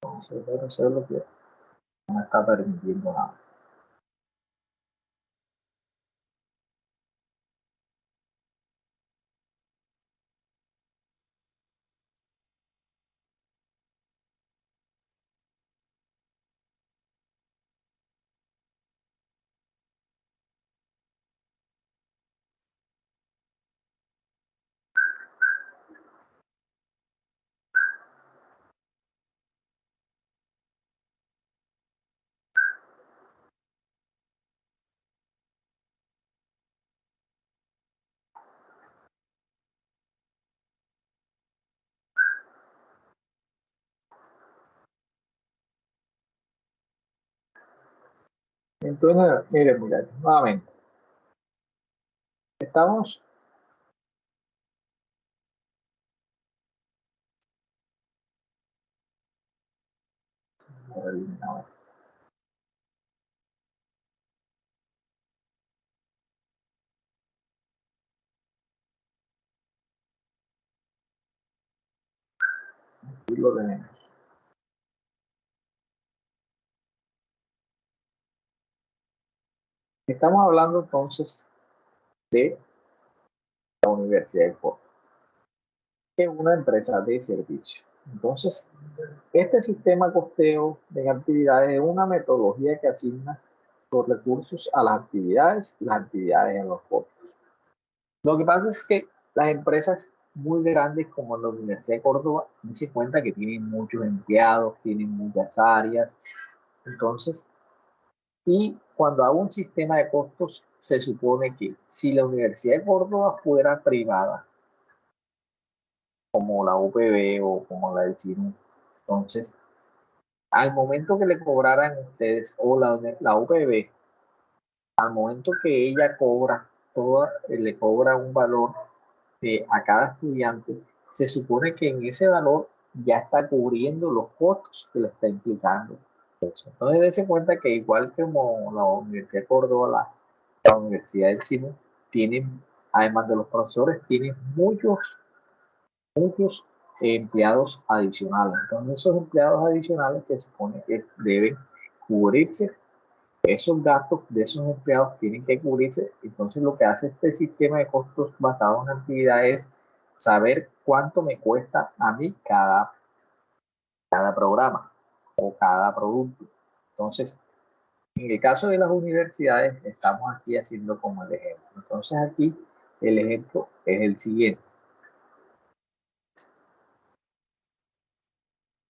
Entonces, pero se bloqueó. No me está permitiendo nada. Entonces, miren, muchachos, nuevamente, estamos eliminados. Aquí lo tenemos. Estamos hablando entonces de la Universidad de Córdoba, que es una empresa de servicio. Entonces, este sistema costeo de actividades es una metodología que asigna los recursos a las actividades y las actividades en los costos. Lo que pasa es que las empresas muy grandes como la Universidad de Córdoba se cuenta que tienen muchos empleados, tienen muchas áreas. Entonces, y cuando hago un sistema de costos, se supone que si la Universidad de Córdoba fuera privada, como la UPB o como la del CINU, entonces, al momento que le cobraran ustedes, o la UPB, al momento que ella cobra, le cobra un valor a cada estudiante, se supone que en ese valor ya está cubriendo los costos que le está implicando. Entonces, dése cuenta que igual que como la Universidad de Córdoba, la Universidad del CINU, tienen, además de los profesores, tienen muchos empleados adicionales. Entonces, esos empleados adicionales se supone que deben cubrirse. Esos gastos de esos empleados tienen que cubrirse. Entonces, lo que hace este sistema de costos basado en actividades es saber cuánto me cuesta a mí cada programa o cada producto. Entonces, en el caso de las universidades, estamos aquí haciendo como el ejemplo. Entonces, aquí el ejemplo es el siguiente.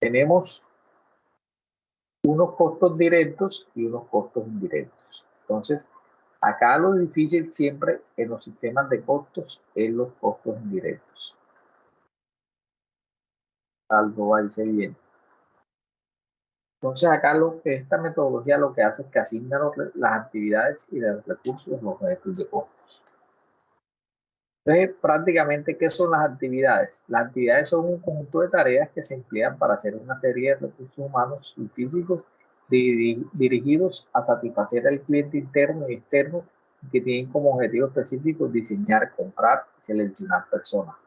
Tenemos unos costos directos y unos costos indirectos. Entonces, acá lo difícil siempre en los sistemas de costos es los costos indirectos. Algo va a irse bien. Entonces, acá esta metodología lo que hace es que asigna las actividades y los recursos en los ejemplos de costos. Entonces, prácticamente, ¿qué son las actividades? Las actividades son un conjunto de tareas que se emplean para hacer una serie de recursos humanos y físicos dirigidos a satisfacer al cliente interno y externo, que tienen como objetivo específico diseñar, comprar y seleccionar personas.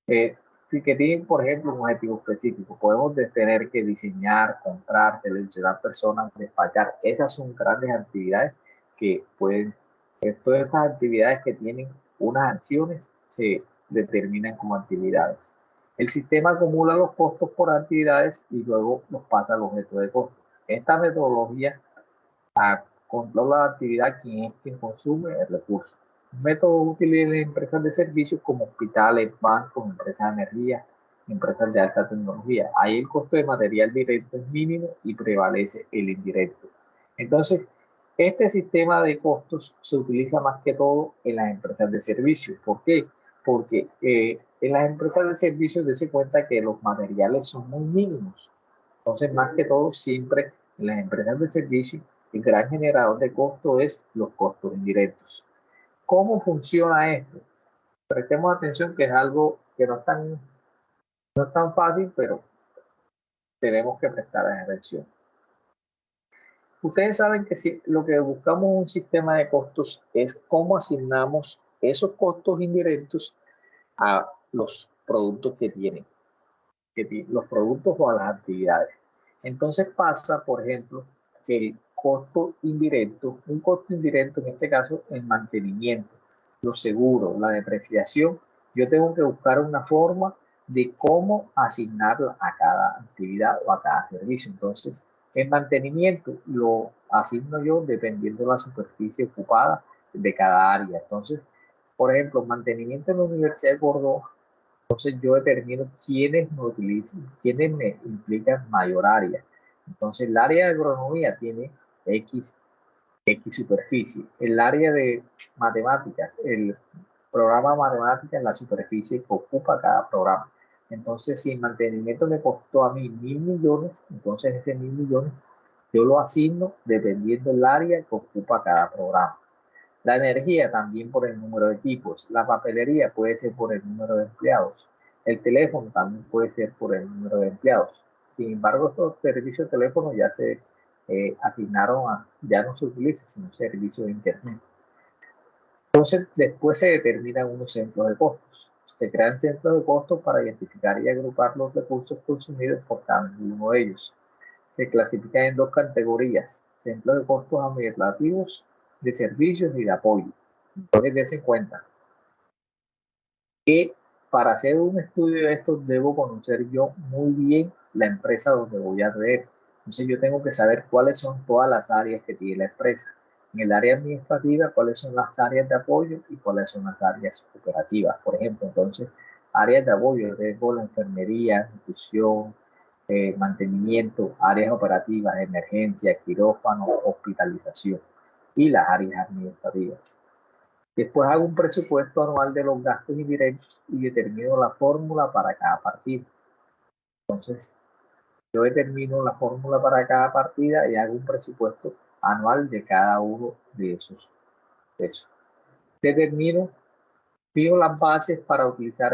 Que tienen, por ejemplo, un objetivo específico. Podemos tener que diseñar, comprar, seleccionar personas, despachar. Esas son grandes actividades que pueden, todas estas actividades que tienen unas acciones se determinan como actividades. El sistema acumula los costos por actividades y luego los pasa al objeto de costo. Esta metodología controla la actividad quien consume el recurso. Un método útil en las empresas de servicios como hospitales, bancos, empresas de energía, empresas de alta tecnología. Ahí el costo de material directo es mínimo y prevalece el indirecto. Entonces, este sistema de costos se utiliza más que todo en las empresas de servicios. ¿Por qué? Porque en las empresas de servicios dése cuenta que los materiales son muy mínimos. Entonces, más que todo, siempre en las empresas de servicios, el gran generador de costo es los costos indirectos. ¿Cómo funciona esto? Prestemos atención que es algo que no es tan fácil, pero tenemos que prestar atención. Ustedes saben que si lo que buscamos en un sistema de costos es cómo asignamos esos costos indirectos a los productos que tienen, los productos o a las actividades. Entonces pasa, por ejemplo, que el costo indirecto, un costo indirecto en este caso, el mantenimiento, los seguros, la depreciación, yo tengo que buscar una forma de cómo asignarla a cada actividad o a cada servicio. Entonces, el mantenimiento lo asigno yo dependiendo de la superficie ocupada de cada área. Entonces, por ejemplo, mantenimiento en la Universidad de Córdoba. Entonces yo determino quiénes me utilizan, quiénes me implican mayor área. Entonces el área de agronomía tiene X superficie. El área de matemáticas, el programa de matemáticas en la superficie que ocupa cada programa. Entonces si el mantenimiento me costó a mí 1.000 millones, entonces ese 1.000 millones yo lo asigno dependiendo del área que ocupa cada programa. La energía también por el número de equipos. La papelería puede ser por el número de empleados. El teléfono también puede ser por el número de empleados. Sin embargo, estos servicios de teléfono ya se asignaron ya no se utiliza, sino servicio de internet. Entonces, después se determinan unos centros de costos. Se crean centros de costos para identificar y agrupar los recursos consumidos por cada uno de ellos. Se clasifican en dos categorías: centros de costos administrativos, de servicios y de apoyo. Entonces, dense cuenta que para hacer un estudio de estos debo conocer yo muy bien la empresa donde voy a ver. Entonces, yo tengo que saber cuáles son todas las áreas que tiene la empresa. En el área administrativa, cuáles son las áreas de apoyo y cuáles son las áreas operativas. Por ejemplo, entonces, áreas de apoyo, tengo la enfermería, nutrición, mantenimiento, áreas operativas, emergencia, quirófano, hospitalización y las áreas administrativas. Después hago un presupuesto anual de los gastos indirectos y determino la fórmula para cada partida. Entonces, yo determino la fórmula para cada partida y hago un presupuesto anual de cada uno de esos. Determino, fijo las bases para utilizar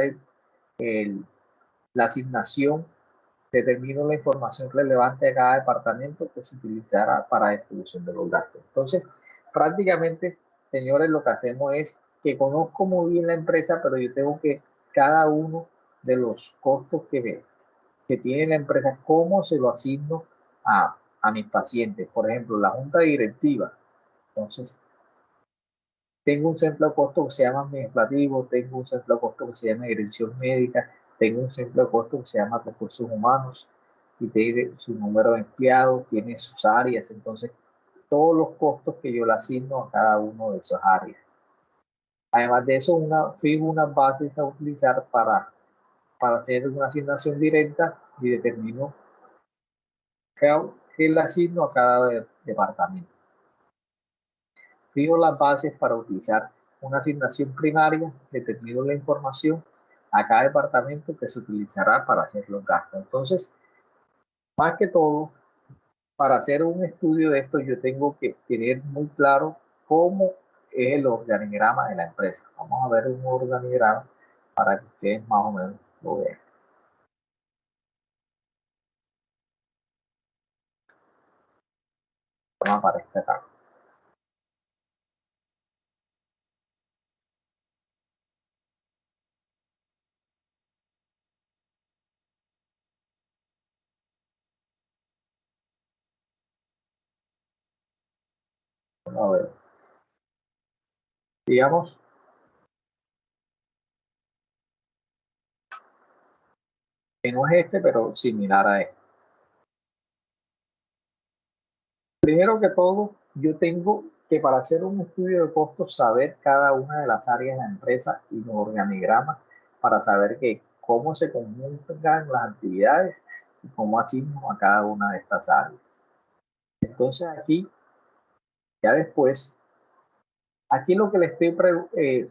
la asignación. Determino la información relevante de cada departamento que se utilizará para la distribución de los gastos. Entonces, prácticamente, señores, lo que hacemos es que conozco muy bien la empresa, pero yo tengo que cada uno de los costos que tiene la empresa, cómo se lo asigno a mis pacientes. Por ejemplo, la junta directiva. Entonces, tengo un centro de costos que se llama administrativo, tengo un centro de costos que se llama dirección médica, tengo un centro de costos que se llama recursos humanos y tiene su número de empleados, tiene sus áreas. Entonces, todos los costos que yo le asigno a cada uno de esas áreas. Además de eso, fijo unas bases a utilizar para hacer una asignación directa y determino qué le asigno a cada departamento. Fijo las bases para utilizar una asignación primaria, determino la información a cada departamento que se utilizará para hacer los gastos. Entonces, más que todo, para hacer un estudio de esto, yo tengo que tener muy claro cómo es el organigrama de la empresa. Vamos a ver un organigrama para que ustedes más o menos lo vean. Vamos a aparecer acá. A ver, digamos que no es este, pero similar a este. Primero que todo, yo tengo que, para hacer un estudio de costos, saber cada una de las áreas de la empresa y los organigramas para saber cómo se conjuntan las actividades y cómo asigno a cada una de estas áreas. Entonces aquí, ya después, aquí lo que le estoy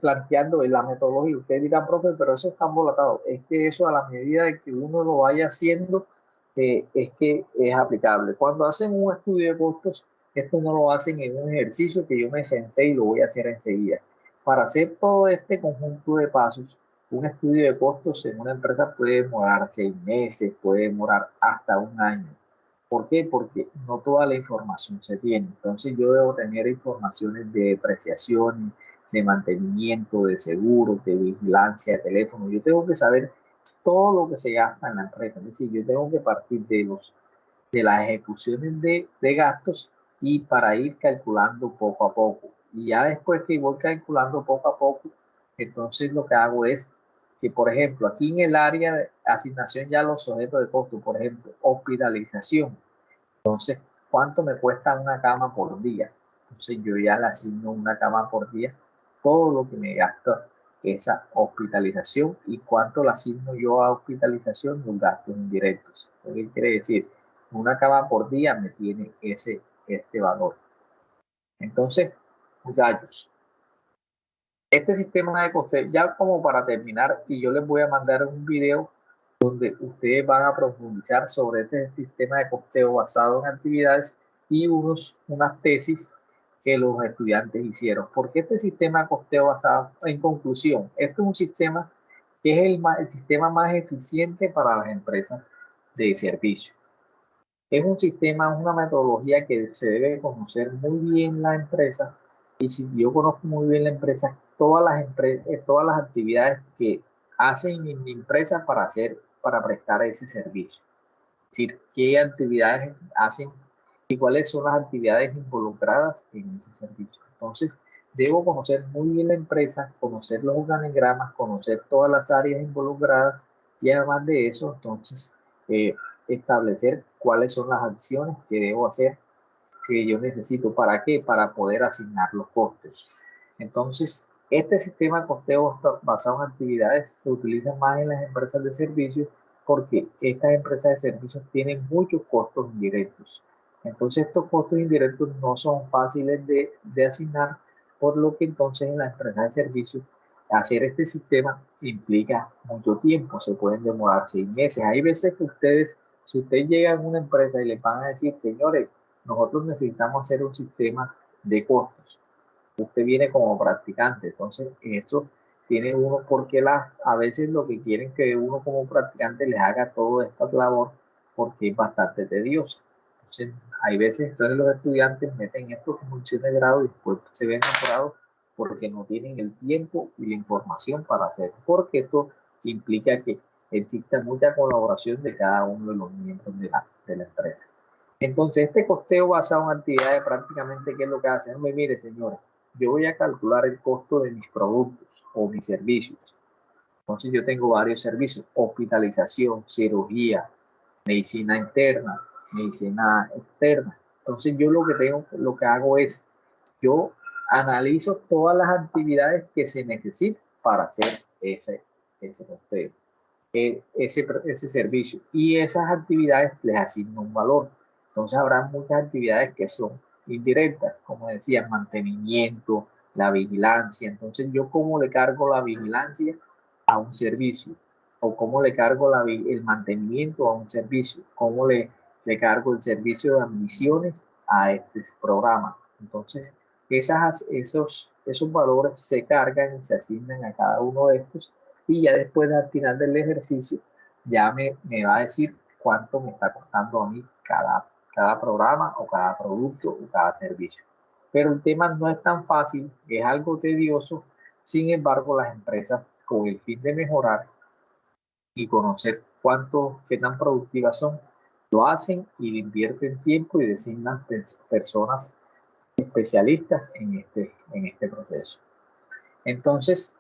planteando es la metodología. Ustedes dirán, profe, pero eso está embolatado. Es que eso, a la medida de que uno lo vaya haciendo, es que es aplicable. Cuando hacen un estudio de costos, esto no lo hacen en un ejercicio que yo me senté y lo voy a hacer enseguida. Para hacer todo este conjunto de pasos, un estudio de costos en una empresa puede demorar 6 meses, puede demorar hasta un año. ¿Por qué? Porque no toda la información se tiene. Entonces yo debo tener informaciones de depreciación, de mantenimiento, de seguro, de vigilancia, de teléfono. Yo tengo que saber todo lo que se gasta en la empresa. Es decir, yo tengo que partir de las ejecuciones de gastos y para ir calculando poco a poco. Y ya después que voy calculando poco a poco, entonces lo que hago es que, por ejemplo, aquí en el área de asignación ya los objetos de costo, por ejemplo, hospitalización. Entonces, ¿cuánto me cuesta una cama por día? Entonces yo ya le asigno una cama por día, todo lo que me gasta esa hospitalización y cuánto le asigno yo a hospitalización, los gastos indirectos. ¿Qué quiere decir? Una cama por día me tiene este valor. Entonces, muchachos, este sistema de costeo, ya como para terminar, y yo les voy a mandar un video donde ustedes van a profundizar sobre este sistema de costeo basado en actividades y unas tesis que los estudiantes hicieron. Porque este sistema de costeo basado, en conclusión, este es un sistema que es el sistema más eficiente para las empresas de servicio. Es un sistema, una metodología que se debe conocer muy bien la empresa, y si yo conozco muy bien la empresa, todas las actividades que hacen en mi empresa para prestar ese servicio. Es decir, qué actividades hacen y cuáles son las actividades involucradas en ese servicio. Entonces, debo conocer muy bien la empresa, conocer los organigramas, conocer todas las áreas involucradas y además de eso, entonces, establecer cuáles son las acciones que debo hacer, que yo necesito. ¿Para qué? Para poder asignar los costes. Entonces, este sistema de costeo basado en actividades se utiliza más en las empresas de servicios porque estas empresas de servicios tienen muchos costos indirectos. Entonces, estos costos indirectos no son fáciles de asignar, por lo que entonces en las empresas de servicios hacer este sistema implica mucho tiempo. Se pueden demorar 6 meses. Hay veces que si ustedes llegan a una empresa y les van a decir, señores, nosotros necesitamos hacer un sistema de costos. Usted viene como practicante, entonces esto tiene uno, porque a veces lo que quieren que uno como practicante les haga toda esta labor, porque es bastante tedioso. Entonces, hay veces, entonces los estudiantes meten esto como función de grado y después se ven apurados porque no tienen el tiempo y la información para hacerlo, porque esto implica que exista mucha colaboración de cada uno de los miembros de la empresa. Entonces, este costeo basado en actividades, prácticamente, ¿qué es lo que hace? No me mire, señores, yo voy a calcular el costo de mis productos o mis servicios. Entonces, yo tengo varios servicios: hospitalización, cirugía, medicina interna, medicina externa. Entonces, yo lo que hago es, yo analizo todas las actividades que se necesitan para hacer ese costeo, ese servicio, y esas actividades les asigno un valor. Entonces habrá muchas actividades que son indirectas, como decía, mantenimiento, la vigilancia. Entonces yo cómo le cargo la vigilancia a un servicio, o cómo le cargo el mantenimiento a un servicio, cómo le cargo el servicio de admisiones a este programa. Entonces esos valores se cargan y se asignan a cada uno de estos, y ya después al final del ejercicio ya me va a decir cuánto me está costando a mí cada programa o cada producto o cada servicio. Pero el tema no es tan fácil, es algo tedioso. Sin embargo, las empresas, con el fin de mejorar y conocer qué tan productivas son, lo hacen y invierten tiempo y designan personas especialistas en este proceso. Entonces,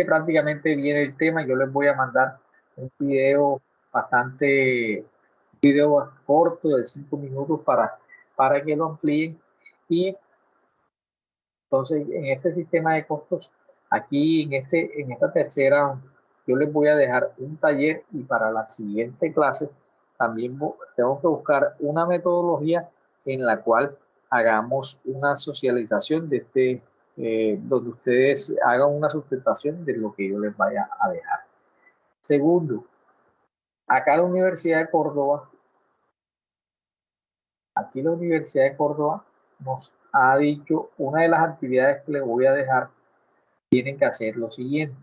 prácticamente viene el tema. Yo les voy a mandar un video corto de 5 minutos para que lo amplíen. Y entonces, en este sistema de costos, aquí en esta tercera, yo les voy a dejar un taller, y para la siguiente clase también tengo que buscar una metodología en la cual hagamos una socialización donde ustedes hagan una sustentación de lo que yo les vaya a dejar. Segundo, acá la Universidad de Córdoba, nos ha dicho, una de las actividades que les voy a dejar, tienen que hacer lo siguiente: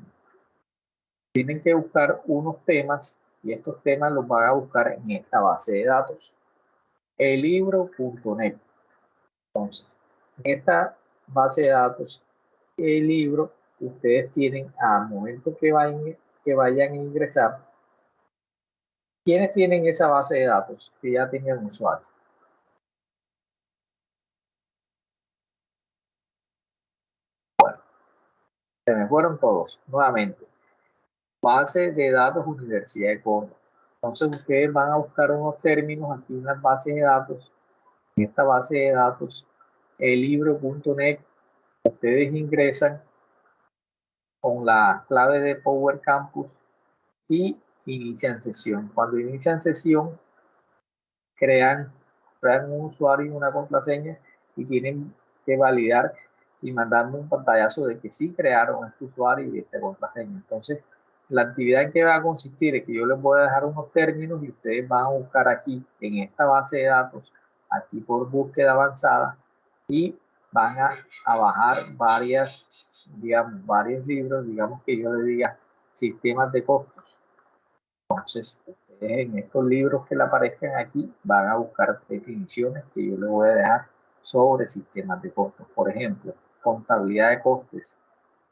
tienen que buscar unos temas y estos temas los van a buscar en esta base de datos, elibro.net. Entonces, en esta base de datos, el libro, ustedes tienen al momento que vayan a ingresar, ¿quiénes tienen esa base de datos? Que ya tengan usuario. Bueno, se me fueron todos, nuevamente. Base de datos Universidad de Córdoba. Entonces ustedes van a buscar unos términos aquí en las bases de datos. En esta base de datos, elibro.net, ustedes ingresan con la clave de Power Campus y inician sesión. Cuando inician sesión, crean un usuario y una contraseña y tienen que validar y mandarme un pantallazo de que sí crearon este usuario y esta contraseña. Entonces, la actividad en que va a consistir es que yo les voy a dejar unos términos y ustedes van a buscar aquí en esta base de datos, aquí por búsqueda avanzada, y van a bajar varios libros, digamos que yo le diga sistemas de costos. Entonces, en estos libros que le aparezcan aquí, van a buscar definiciones que yo les voy a dejar sobre sistemas de costos. Por ejemplo, contabilidad de costes.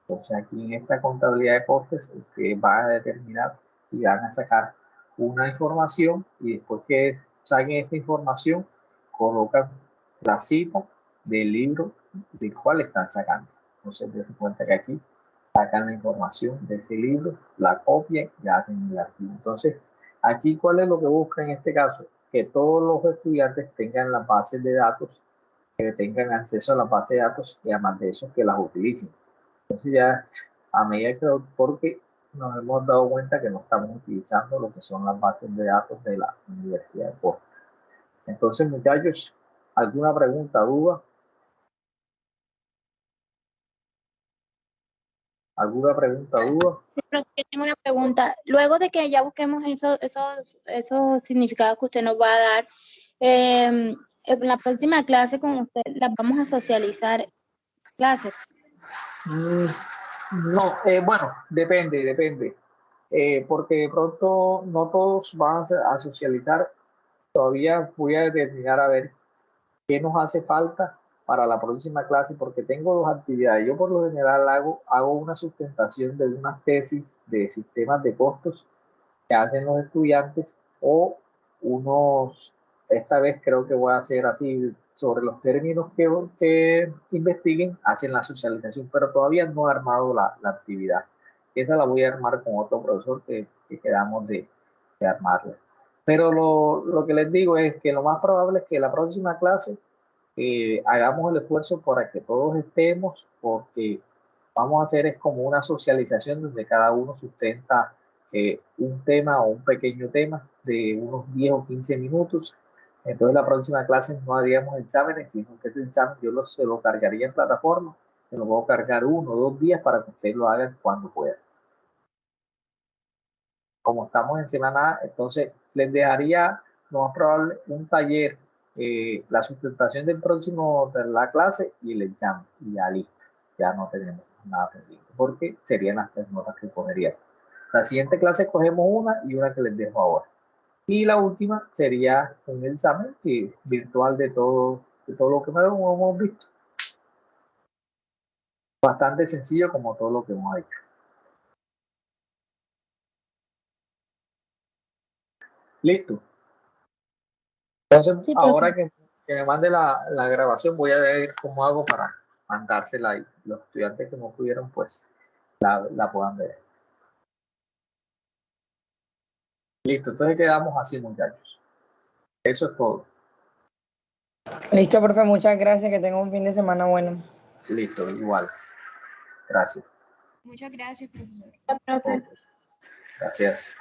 Entonces, aquí en esta contabilidad de costes, ustedes van a determinar y van a sacar una información y después que saquen esta información, colocan la cita del libro del cual están sacando. Entonces, dense cuenta que aquí sacan la información de ese libro, la copian y hacen el archivo. Entonces, aquí, ¿cuál es lo que busca en este caso? Que todos los estudiantes tengan las bases de datos, que tengan acceso a las bases de datos y además de eso, que las utilicen. Entonces, ya a medida que, porque nos hemos dado cuenta que no estamos utilizando lo que son las bases de datos de la Universidad de Córdoba. Entonces, muchachos, ¿alguna pregunta, duda? ¿Alguna pregunta, duda? Sí, pero yo tengo una pregunta. Luego de que ya busquemos esos significados que usted nos va a dar, en la próxima clase con usted las vamos a socializar clases. No, bueno, depende. Porque de pronto no todos van a socializar. Todavía voy a determinar a ver qué nos hace falta para la próxima clase, porque tengo dos actividades. Yo por lo general hago una sustentación de unas tesis de sistemas de costos que hacen los estudiantes esta vez creo que voy a hacer así sobre los términos que investiguen, hacen la socialización, pero todavía no he armado la actividad. Esa la voy a armar con otro profesor que quedamos de armarla. Pero lo que les digo es que lo más probable es que la próxima clase hagamos el esfuerzo para que todos estemos, porque vamos a hacer es como una socialización donde cada uno sustenta un tema o un pequeño tema de unos 10 o 15 minutos. Entonces la próxima clase no haríamos exámenes, sino que ese examen yo se lo cargaría en plataforma, se lo puedo cargar 1 o 2 días para que ustedes lo hagan cuando puedan. Como estamos en semana, entonces les dejaría lo más probable un taller, la sustentación del próximo de la clase y el examen, y ya listo, ya no tenemos nada pendiente, porque serían las 3 notas que cogerían. La siguiente clase cogemos una y una que les dejo ahora. Y la última sería un examen virtual de todo lo que hemos visto. Bastante sencillo como todo lo que hemos hecho. Listo. Entonces, sí, ahora que me mande la grabación, voy a ver cómo hago para mandársela ahí. Los estudiantes que no pudieron, pues, la puedan ver. Listo, entonces quedamos así, muchachos. Eso es todo. Listo, profe, muchas gracias, que tenga un fin de semana bueno. Listo, igual. Gracias. Muchas gracias, profesor. Gracias.